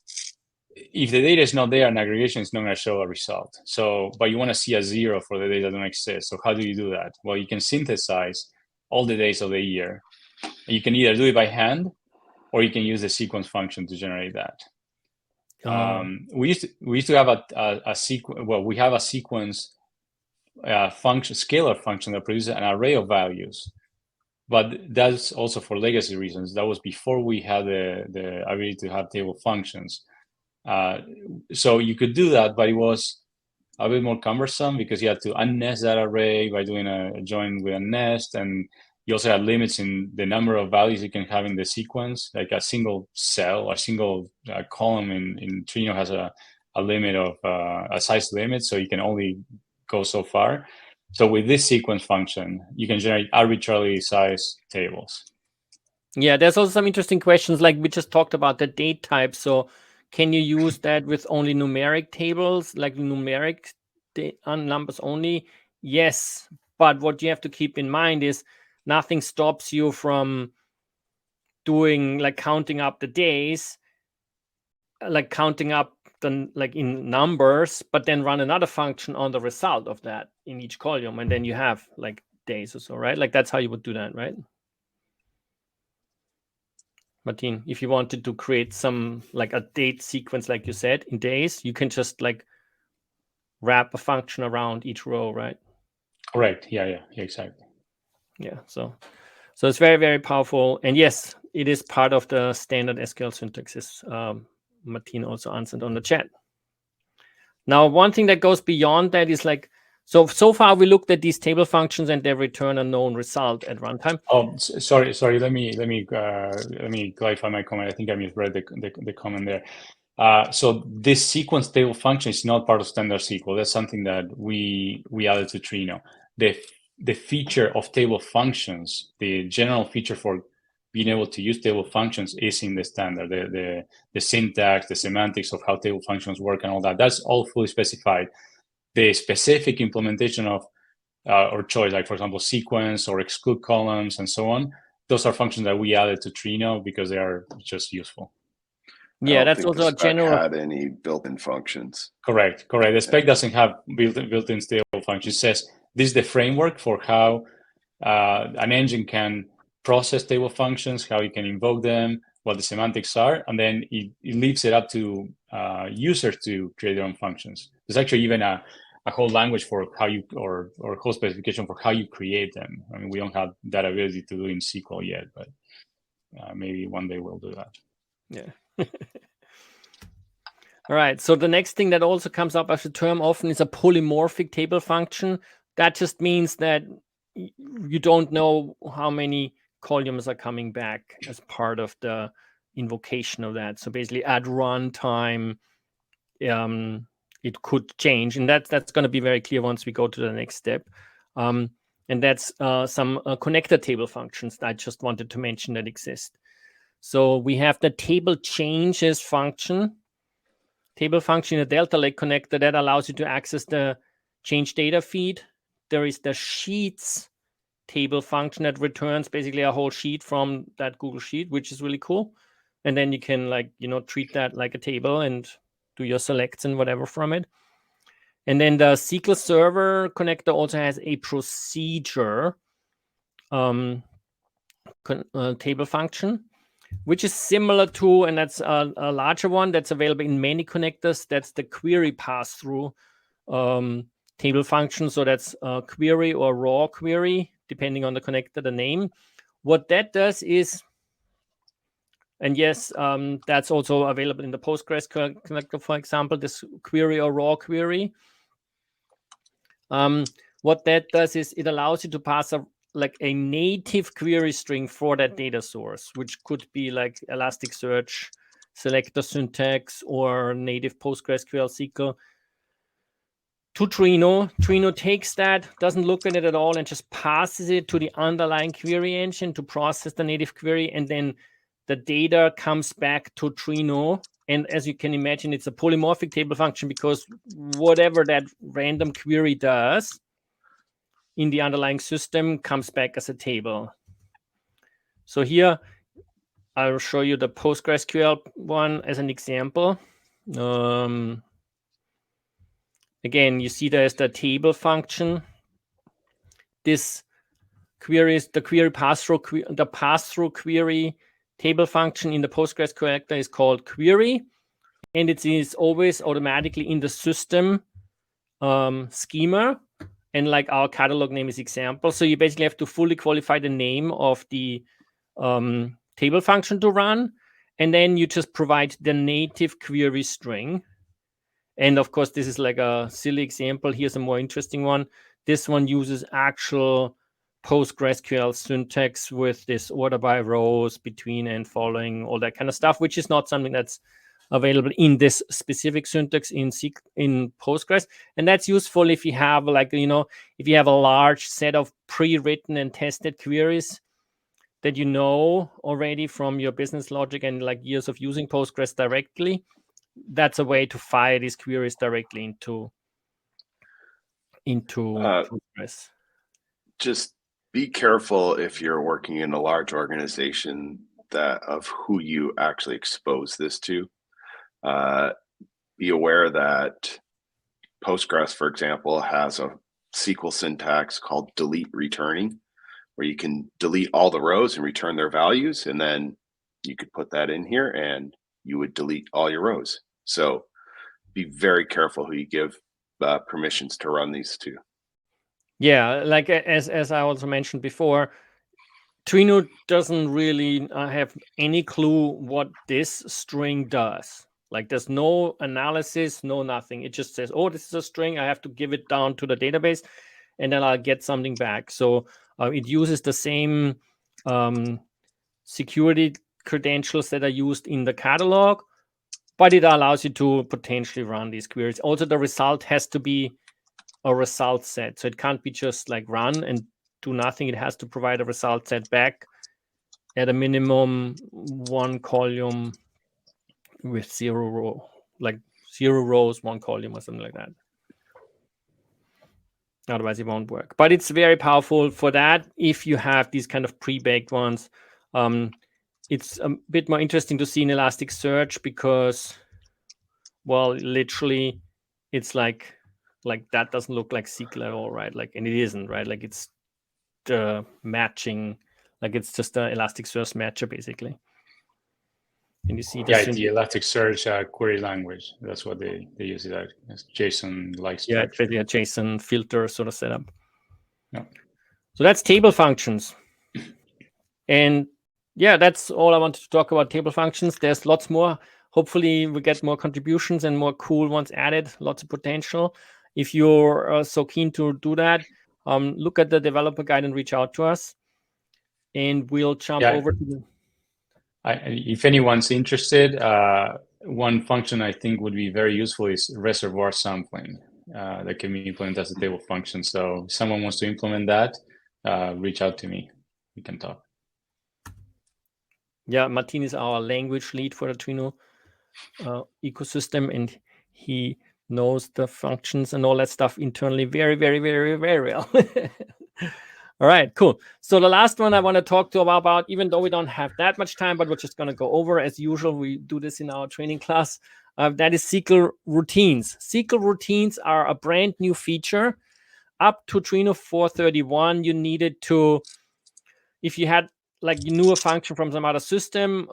if the data is not there, an aggregation is not going to show a result. So, but you want to see a 0 for the data that don't exist. So how do you do that? Well, you can synthesize all the days of the year. You can either do it by hand, or you can use the sequence function to generate that. We used to have a sequence. Well, we have a sequence function, scalar function that produces an array of values. But that's also for legacy reasons. That was before we had the ability to have table functions. So you could do that, but it was a bit more cumbersome because you had to unnest that array by doing a join with a nest. And you also had limits in the number of values you can have in the sequence. Like a single cell or single column in Trino has a limit of a size limit. So you can only go so far. So with this sequence function, you can generate arbitrarily sized tables. Yeah, there's also some interesting questions, like we just talked about the date type. So can you use that with only numeric tables, like numeric numbers only? Yes, but what you have to keep in mind is nothing stops you from doing like counting up the days, like counting up like in numbers, but then run another function on the result of that in each column, and then you have like days or so, right? Like that's how you would do that, right? Martin, if you wanted to create some like a date sequence, like you said, in days, you can just like wrap a function around each row, right? Correct. Yeah, exactly. Yeah, so it's very, very powerful. And yes, it is part of the standard SQL syntaxes. Martin also answered on the chat. Now, one thing that goes beyond that is like So far we looked at these table functions and they return a known result at runtime. Oh, sorry. Let me clarify my comment. I think I misread the comment there. So this sequence table function is not part of standard SQL. That's something that we added to Trino. The feature of table functions, the general feature for being able to use table functions is in the standard. The syntax, the semantics of how table functions work and all that, that's all fully specified. The specific implementation of or choice, like for example, sequence or exclude columns and so on, those are functions that we added to Trino because they are just useful. Yeah, that's also a general. Had any built-in functions? Correct. The spec doesn't have built-in table functions. It says this is the framework for how an engine can process table functions, how you can invoke them, what the semantics are, and then it leaves it up to users to create their own functions. There's actually even a whole language for how you, or a whole specification for how you create them. I mean, we don't have that ability to do in SQL yet, but maybe one day we'll do that. Yeah. All right. So the next thing that also comes up as a term often is a polymorphic table function. That just means that you don't know how many columns are coming back as part of the invocation of that. So basically at runtime, it could change, and that's going to be very clear once we go to the next step. And that's some connector table functions that I just wanted to mention that exist. So we have the table changes function, table function in a Delta Lake connector that allows you to access the change data feed. There is the sheets table function that returns basically a whole sheet from that Google Sheet, which is really cool. And then you can treat that like a table and do your selects and whatever from it. And then the SQL Server connector also has a procedure table function, which is similar to, and that's a larger one that's available in many connectors. That's the query pass-through table function. So that's a query or raw query, depending on the connector, the name. What that does is, and yes, that's also available in the Postgres connector, for example, this query or raw query. What that does is it allows you to pass a native query string for that data source, which could be like Elasticsearch selector syntax or native PostgreSQL SQL to Trino. Trino takes that, doesn't look at it at all, and just passes it to the underlying query engine to process the native query, and then the data comes back to Trino. And as you can imagine, it's a polymorphic table function because whatever that random query does in the underlying system comes back as a table. So here, I'll show you the PostgreSQL one as an example. Again, you see there's the table function. This query is the query pass-through. The pass-through query table function in the Postgres connector is called query, and it is always automatically in the system schema, and like our catalog name is example. So you basically have to fully qualify the name of the table function to run, and then you just provide the native query string. And of course, this is like a silly example. Here's a more interesting one. This one uses actual PostgreSQL syntax with this order by rows, between and following, all that kind of stuff, which is not something that's available in this specific syntax in Postgres. And that's useful if you have if you have a large set of pre-written and tested queries that you know already from your business logic and like years of using Postgres directly. That's a way to fire these queries directly into Postgres. Just be careful if you're working in a large organization of who you actually expose this to. Be aware that Postgres, for example, has a SQL syntax called delete returning, where you can delete all the rows and return their values, and then you could put that in here and you would delete all your rows. So be very careful who you give permissions to run these to. Yeah, like as I also mentioned before, Trino doesn't really have any clue what this string does. Like there's no analysis, no nothing. It just says, oh, this is a string. I have to give it down to the database, and then I'll get something back. So it uses the same security credentials that are used in the catalog, but it allows you to potentially run these queries. Also, the result has to be a result set. So it can't be just like run and do nothing. It has to provide a result set back at a minimum 1 column with 0 row, like 0 rows, 1 column or something like that. Otherwise it won't work. But it's very powerful for that if you have these kind of pre-baked ones. It's a bit more interesting to see in Elasticsearch because, well, literally it's like that doesn't look like SQL at all, right? Like, and it isn't, right? Like it's the matching, like it's just the Elasticsearch matcher basically. And you see the Elasticsearch query language. That's what they use it as JSON-like structure. Yeah, it's basically a JSON filter sort of setup. Yeah. So that's table functions. And yeah, that's all I wanted to talk about table functions. There's lots more. Hopefully we get more contributions and more cool ones added, lots of potential. If you're so keen to do that, look at the developer guide and reach out to us. And we'll jump over to the... if anyone's interested, one function I think would be very useful is reservoir sampling that can be implemented as a table function. So if someone wants to implement that, reach out to me. We can talk. Yeah, Martin is our language lead for the Trino ecosystem, and he knows the functions and all that stuff internally very, very, very, very well. All right, cool. So the last one I want to talk to about, even though we don't have that much time, but we're just going to go over, as usual, we do this in our training class, that is SQL routines. SQL routines are a brand new feature. Up to Trino 431, you needed to, if you had, like you knew a function from some other system,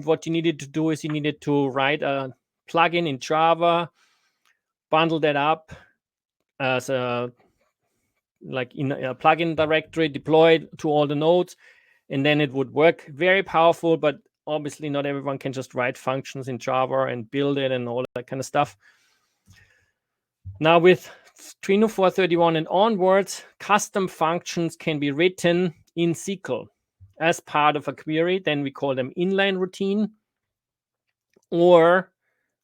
what you needed to do is you needed to write a plugin in Java, bundle that up as a, like in a plugin directory, deployed to all the nodes, and then it would work. Very powerful, but obviously not everyone can just write functions in Java and build it and all that kind of stuff. Now with Trino 431 and onwards, custom functions can be written in SQL as part of a query. Then we call them inline routine, or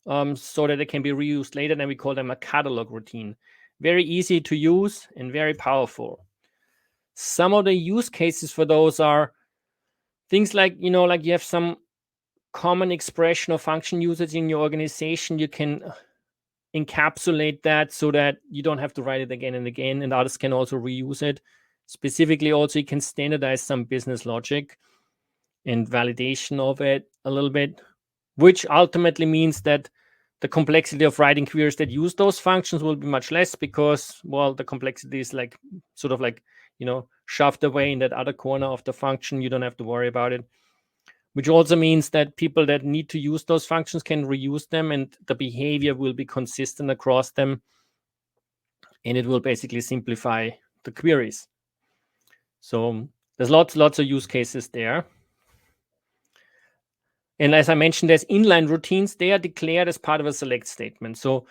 so that they can be reused later. Then we call them a catalog routine. Very easy to use and very powerful. Some of the use cases for those are things like, you know, like you have some common expression of function usage in your organization. You can encapsulate that so that you don't have to write it again and again, and others can also reuse it. Specifically, also, you can standardize some business logic and validation of it a little bit, which ultimately means that the complexity of writing queries that use those functions will be much less because, well, the complexity is like sort of like, you know, shoved away in that other corner of the function. You don't have to worry about it, which also means that people that need to use those functions can reuse them, and the behavior will be consistent across them, and it will basically simplify the queries. So there's lots of use cases there. And as I mentioned, there's inline routines. They are declared as part of a select statement. So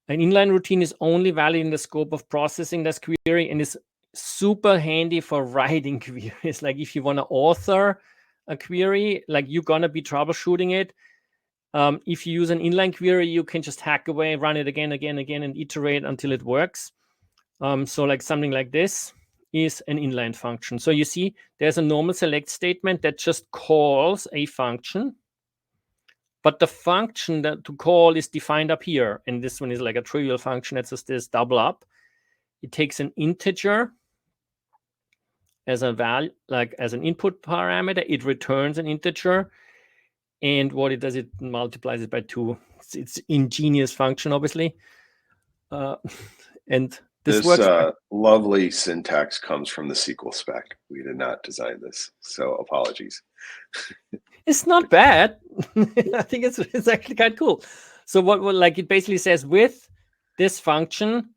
an inline routine is only valid in the scope of processing this query and is super handy for writing queries. Like if you want to author a query, like you're going to be troubleshooting it. If you use an inline query, you can just hack away, run it again, and iterate until it works. So like something like this is an inline function. So you see there's a normal select statement that just calls a function, but the function that to call is defined up here. And this one is like a trivial function that says this double up. It takes an integer as a value, like as an input parameter. It returns an integer. And what it does, it multiplies it by 2. It's ingenious function, obviously. And this works. Lovely syntax comes from the SQL spec. We did not design this, so apologies. It's not bad. I think it's actually kind of cool. So what like it basically says with this function,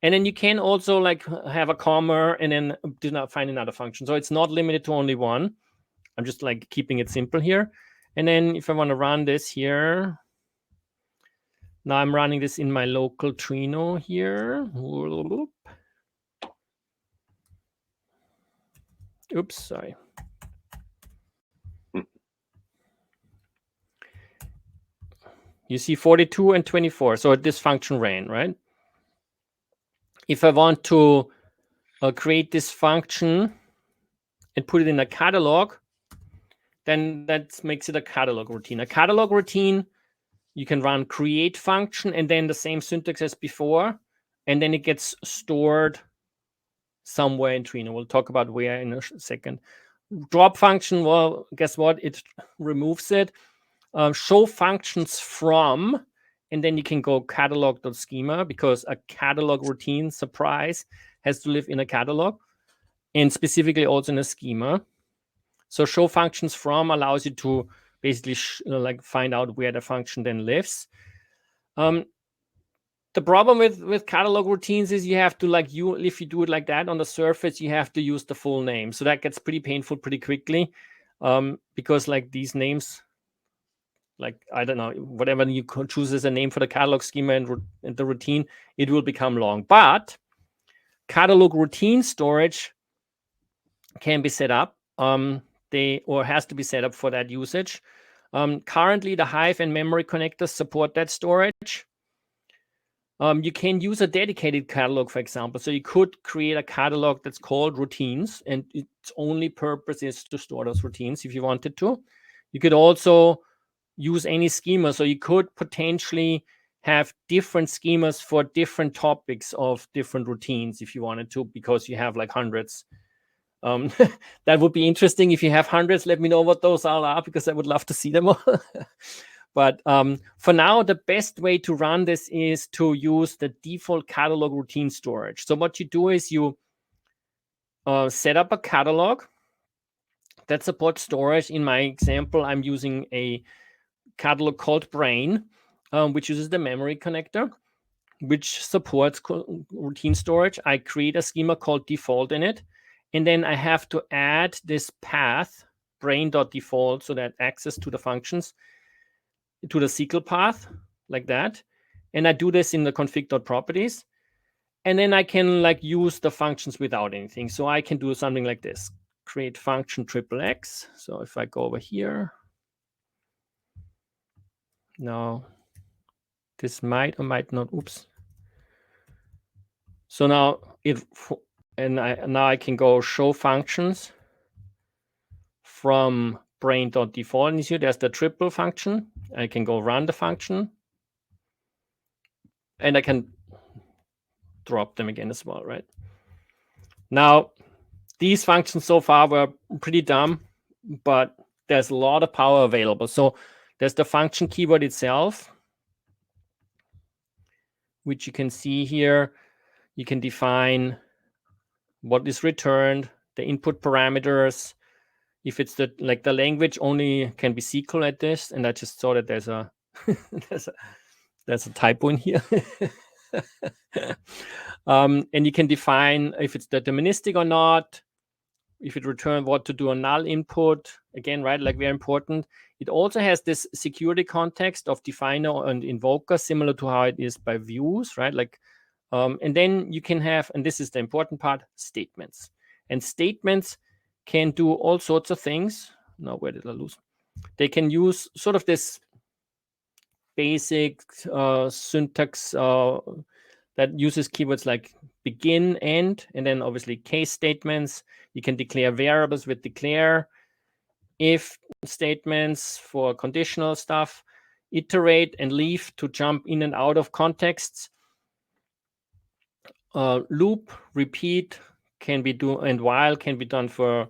and then you can also like have a comma and then do not find another function. So it's not limited to only one. I'm just like keeping it simple here. And then if I want to run this here, Now I'm running this in my local Trino here. Oops, sorry. You see 42 and 24. So this function ran, right? If I want to create this function and put it in a catalog, then that makes it a catalog routine. A catalog routine, you can run create function and then the same syntax as before, and then it gets stored somewhere in Trino. We'll talk about where in a second. Drop function, well, guess what? It removes it. Show functions from, and then you can go catalog.schema because a catalog routine, surprise, has to live in a catalog and specifically also in a schema. So show functions from allows you to basically like find out where the function then lives. The problem with catalog routines is you have to if you do it like that on the surface, you have to use the full name. So that gets pretty painful pretty quickly because like these names, like, I don't know, whatever you could choose as a name for the catalog schema and the routine, it will become long. But catalog routine storage can be set up. Has to be set up for that usage. Currently, the Hive and memory connectors support that storage. You can use a dedicated catalog, for example. So you could create a catalog that's called routines, and its only purpose is to store those routines if you wanted to. You could also use any schema. So you could potentially have different schemas for different topics of different routines if you wanted to, because you have like hundreds. That would be interesting. If you have hundreds, let me know what those all are, because I would love to see them all. But for now, the best way to run this is to use the default catalog routine storage. So what you do is you set up a catalog that supports storage. In my example, I'm using a catalog called Brain, which uses the memory connector, which supports routine storage. I create a schema called default in it. And then I have to add this path, brain.default, so that access to the functions, to the SQL path, like that. And I do this in the config.properties. And then I can use the functions without anything. So I can do something like this, create function XXX. So if I go over here, now this might or might not, oops. So now now I can go show functions from brain.default. And you see there's the triple function. I can go run the function. And I can drop them again as well, right? Now, these functions so far were pretty dumb, but there's a lot of power available. So there's the function keyword itself, which you can see here. You can define what is returned, the input parameters. If it's the language only can be SQL at this, and I just saw that there's a there's a typo in here. And you can define if it's deterministic or not, if it returns what to do on null input, again, right, very important. It also has this security context of definer and invoker, similar to how it is by views, right? And then you can have, and this is the important part, statements. And statements can do all sorts of things. Now, where did I lose? They can use sort of this basic syntax that uses keywords like begin, end, and then obviously case statements. You can declare variables with declare, if statements for conditional stuff, iterate and leave to jump in and out of contexts. Loop, repeat can be done, and while can be done for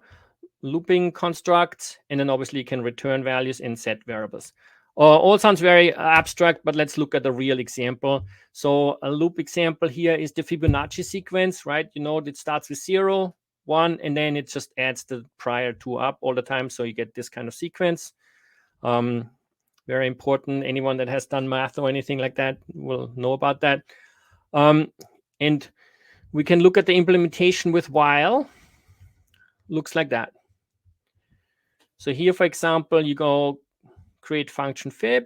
looping constructs, and then obviously you can return values and set variables. All sounds very abstract, but let's look at a real example. So a loop example here is the Fibonacci sequence, right? You know, it starts with 0, 1, and then it just adds the prior 2 up all the time. So you get this kind of sequence. Very important. Anyone that has done math or anything like that will know about that. And we can look at the implementation with while. Looks like that. So here, for example, you go create function fib.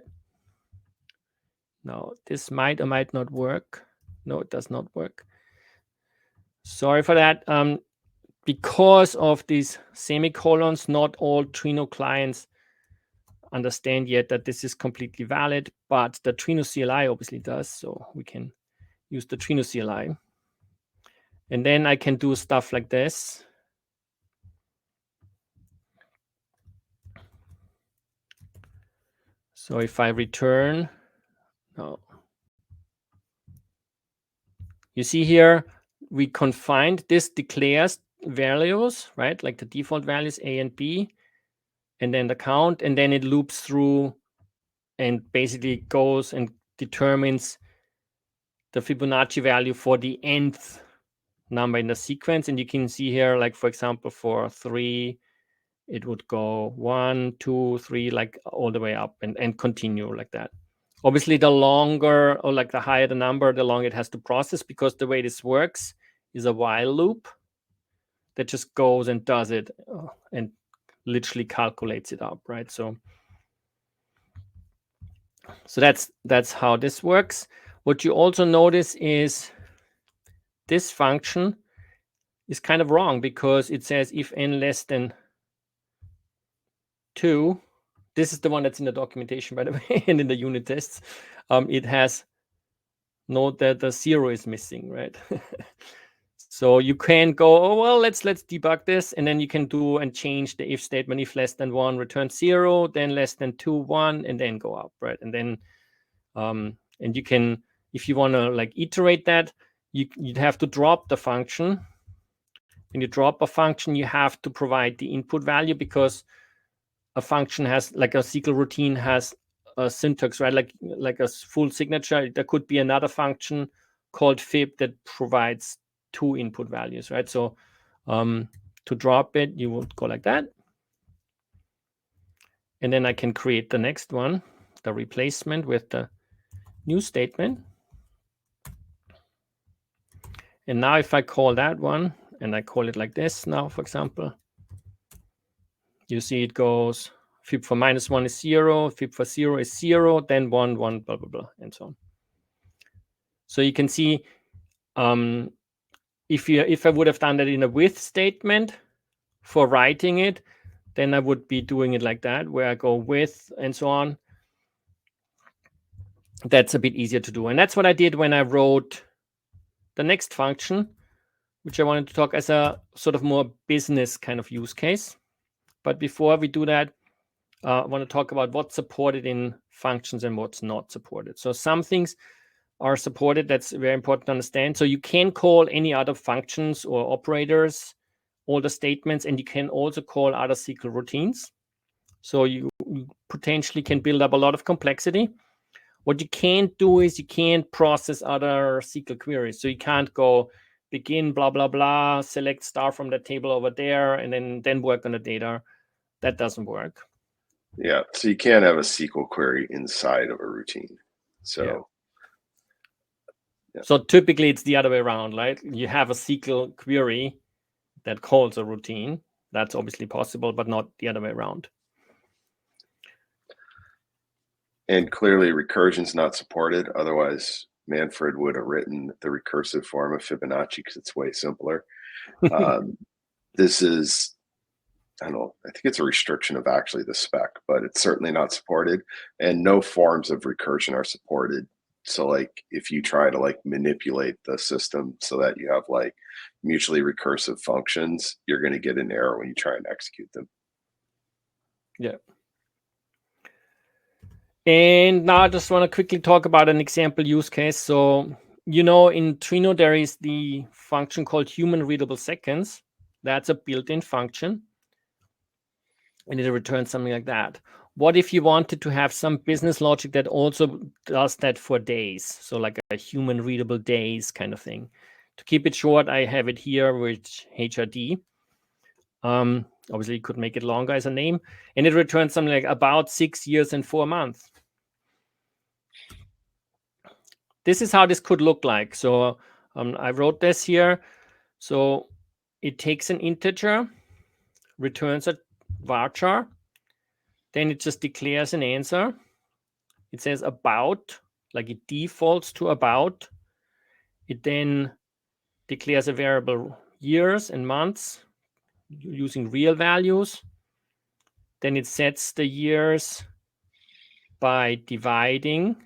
Now, this might or might not work. No, it does not work. Sorry for that. Because of these semicolons, not all Trino clients understand yet that this is completely valid, but the Trino CLI obviously does, so we can use the Trino CLI. And then I can do stuff like this. So if I return, no. You see here, we confined, this declares values, right? Like the default values A and B, and then the count, and then it loops through and basically goes and determines the Fibonacci value for the nth number in the sequence. And you can see here, like, for example, for 3, it would go 1, 2, 3, like all the way up and continue like that. Obviously, the longer or like the higher the number, the longer it has to process, because the way this works is a while loop that just goes and does it and literally calculates it up, right? So that's how this works. What you also notice is this function is kind of wrong, because it says if n less than 2, this is the one that's in the documentation, by the way, and in the unit tests, it has note that the 0 is missing, right? So you can go, oh, well, let's debug this, and then you can do and change the if statement. If less than 1, return 0, then less than 2, 1, and then go up, right? And then and you can, if you want to like iterate that, you'd have to drop the function. When you drop a function, you have to provide the input value, because a function has, like a SQL routine has a syntax, right? Like a full signature. There could be another function called fib that provides 2 input values, right? So to drop it, you would go like that. And then I can create the next one, the replacement with the new statement. And now if I call that one, and I call it like this now, for example, you see it goes fib for -1 is 0, fib for 0 is 0, then 1, 1, blah, blah, blah, and so on. So you can see if I would have done that in a with statement for writing it, then I would be doing it like that, where I go with and so on. That's a bit easier to do. And that's what I did when I wrote the next function, which I wanted to talk as a sort of more business kind of use case. But before we do that, I want to talk about what's supported in functions and what's not supported. So some things are supported. That's very important to understand. So you can call any other functions or operators, all the statements, and you can also call other SQL routines. So you potentially can build up a lot of complexity. What you can't do is you can't process other SQL queries. So you can't go begin blah, blah, blah, select star from the table over there, and then work on the data. That doesn't work. Yeah, so you can't have a SQL query inside of a routine. So yeah. So typically it's the other way around, right? You have a SQL query that calls a routine. That's obviously possible, but not the other way around. And clearly recursion is not supported. Otherwise, Manfred would have written the recursive form of Fibonacci, because it's way simpler. This is, I don't know, I think it's a restriction of actually the spec, but it's certainly not supported, and no forms of recursion are supported. So like if you try to like manipulate the system so that you have like mutually recursive functions, you're going to get an error when you try and execute them. Yeah. And now I just want to quickly talk about an example use case. So, you know, in Trino, there is the function called human readable seconds. That's a built-in function. And it returns something like that. What if you wanted to have some business logic that also does that for days? So like a human readable days kind of thing. To keep it short, I have it here with HRD. Obviously, you could make it longer as a name. And it returns something like about 6 years and 4 months. This is how this could look like. So I wrote this here. So it takes an integer, returns a varchar, then it just declares an answer. It says about like it defaults to about. It then declares a variable years and months using real values. Then it sets the years by dividing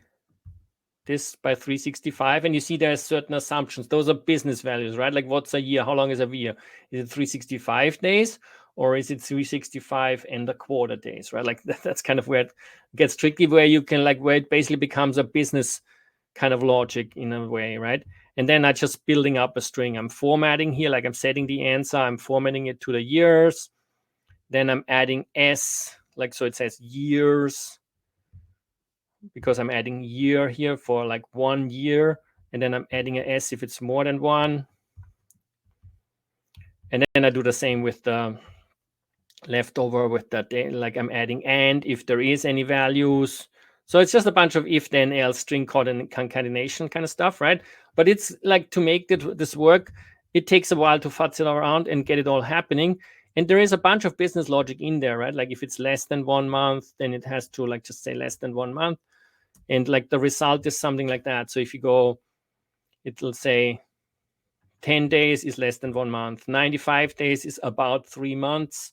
this by 365. And you see there's certain assumptions. Those are business values, right? Like what's a year? How long is a year? Is it 365 days or is it 365 and a quarter days, right? Like that's kind of where it gets tricky, where you can like, where it basically becomes a business kind of logic in a way, right? And then I'm just building up a string. I'm formatting here, like I'm setting the answer. I'm formatting it to the years. Then I'm adding S, like, so it says years, because I'm adding year here for like 1 year. And then I'm adding an S if it's more than one. And then I do the same with the leftover with that, like I'm adding and if there is any values. So it's just a bunch of if, then, else, string concatenation kind of stuff, right? But it's like to make this work, it takes a while to futz it around and get it all happening. And there is a bunch of business logic in there, right? Like if it's less than 1 month, then it has to like just say less than 1 month. And like the result is something like that. So if you go, it'll say 10 days is less than 1 month. 95 days is about 3 months.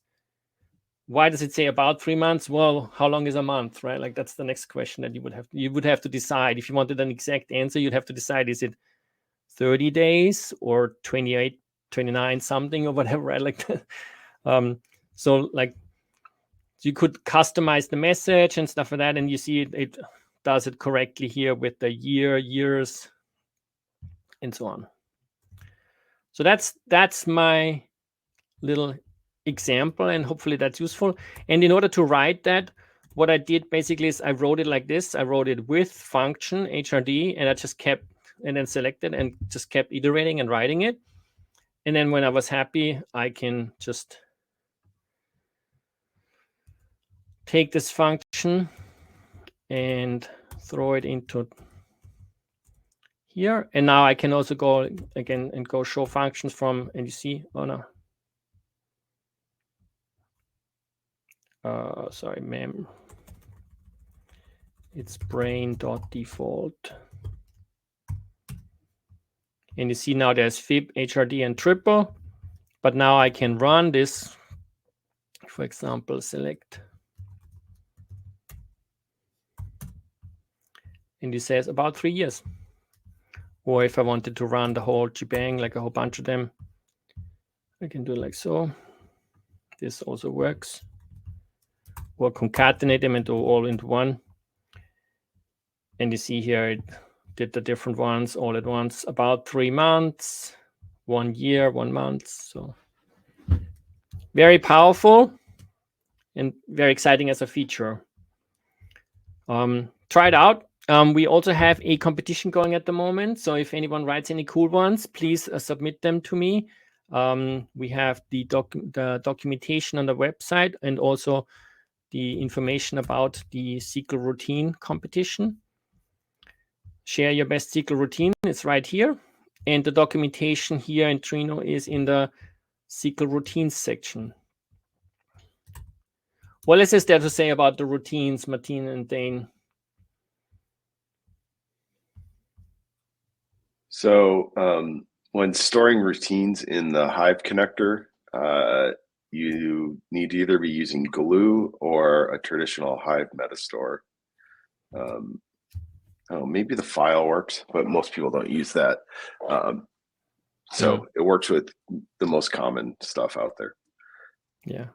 Why does it say about 3 months? Well, how long is a month, right? Like that's the next question that you would have to decide. If you wanted an exact answer, you'd have to decide, is it 30 days or 28, 29 something or whatever, right? Like so like you could customize the message and stuff like that, and you see it does it correctly here with the years and so on. So that's my little example, and hopefully that's useful. And in order to write that, what I did basically is I wrote it like this. I wrote it with function HRD, and I just kept, and then selected and just kept iterating and writing it. And then when I was happy, I can just take this function and throw it into here. And now I can also go again and go show functions from, and you see, oh no. Sorry, mem. It's brain.default. And you see now there's fib, HRD, and triple. But now I can run this, for example, select. And it says about 3 years. Or if I wanted to run the whole shebang, like a whole bunch of them, I can do it like so. This also works. Or concatenate them and do all into one. And you see here, it did the different ones all at once. About 3 months, 1 year, 1 month. So very powerful and very exciting as a feature. Try it out. We also have a competition going at the moment. So if anyone writes any cool ones, please submit them to me. We have the documentation on the website and also the information about the SQL routine competition. Share your best SQL routine. It's right here. And the documentation here in Trino is in the SQL routines section. What else is there to say about the routines, Martin and Dain? So when storing routines in the Hive connector, you need to either be using glue or a traditional Hive metastore. Maybe the file works, but most people don't use that. So it works with the most common stuff out there. Yeah.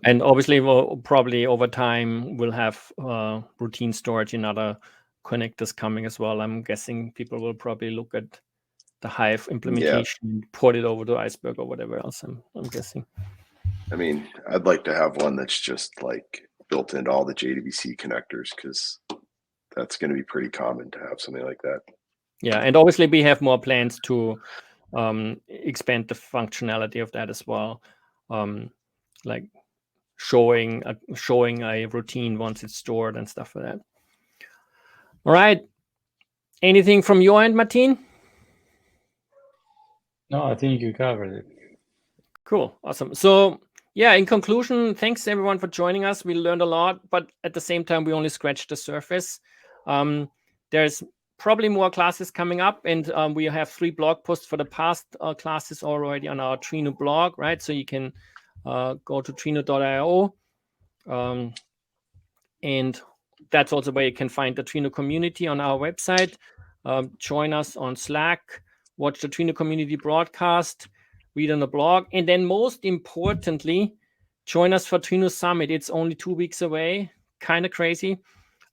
And obviously, we'll probably over time we'll have routine storage in other connectors coming as well. I'm guessing people will probably look at the Hive implementation, port it over to Iceberg or whatever else. I'm guessing. I mean, I'd like to have one that's just like built into all the JDBC connectors, because that's going to be pretty common to have something like that. Yeah, and obviously we have more plans to expand the functionality of that as well, like showing a routine once it's stored and stuff like that. All right. Anything from your end, Martin? No, I think you covered it. Cool. Awesome. So yeah, in conclusion, thanks everyone for joining us. We learned a lot, but at the same time, we only scratched the surface. There's probably more classes coming up, and we have 3 blog posts for the past classes already on our Trino blog, right? So you can go to trino.io, and that's also where you can find the Trino community on our website. Join us on Slack, watch the Trino community broadcast, read on the blog, and then most importantly, join us for Trino Summit. It's only 2 weeks away, kind of crazy.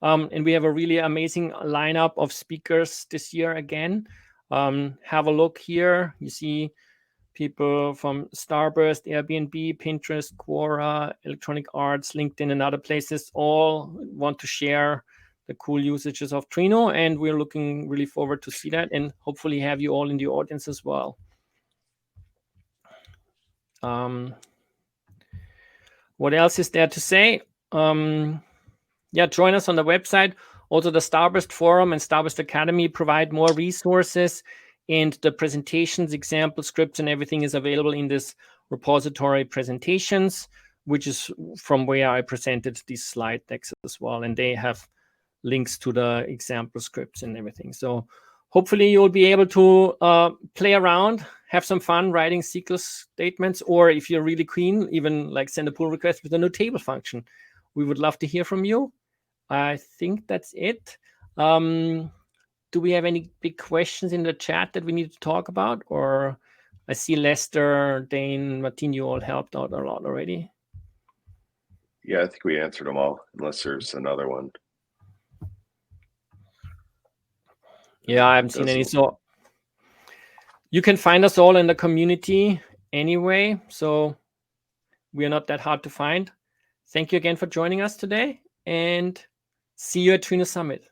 And we have a really amazing lineup of speakers this year again. Have a look here. You see people from Starburst, Airbnb, Pinterest, Quora, Electronic Arts, LinkedIn, and other places all want to share the cool usages of Trino. And we're looking really forward to see that and hopefully have you all in the audience as well. What else is there to say? Yeah, join us on the website. Also, the Starburst Forum and Starburst Academy provide more resources, and the presentations, example scripts, and everything is available in this repository presentations, which is from where I presented these slide decks as well. And they have links to the example scripts and everything. So hopefully you'll be able to play around, have some fun writing SQL statements, or if you're really keen, even like send a pull request with a new table function. We would love to hear from you. I think that's it. Do we have any big questions in the chat that we need to talk about? Or I see Lester, Dain, Martin, you all helped out a lot already. Yeah, I think we answered them all, unless there's another one. Yeah, I haven't seen any. So you can find us all in the community anyway. So we are not that hard to find. Thank you again for joining us today, and see you at Trino Summit.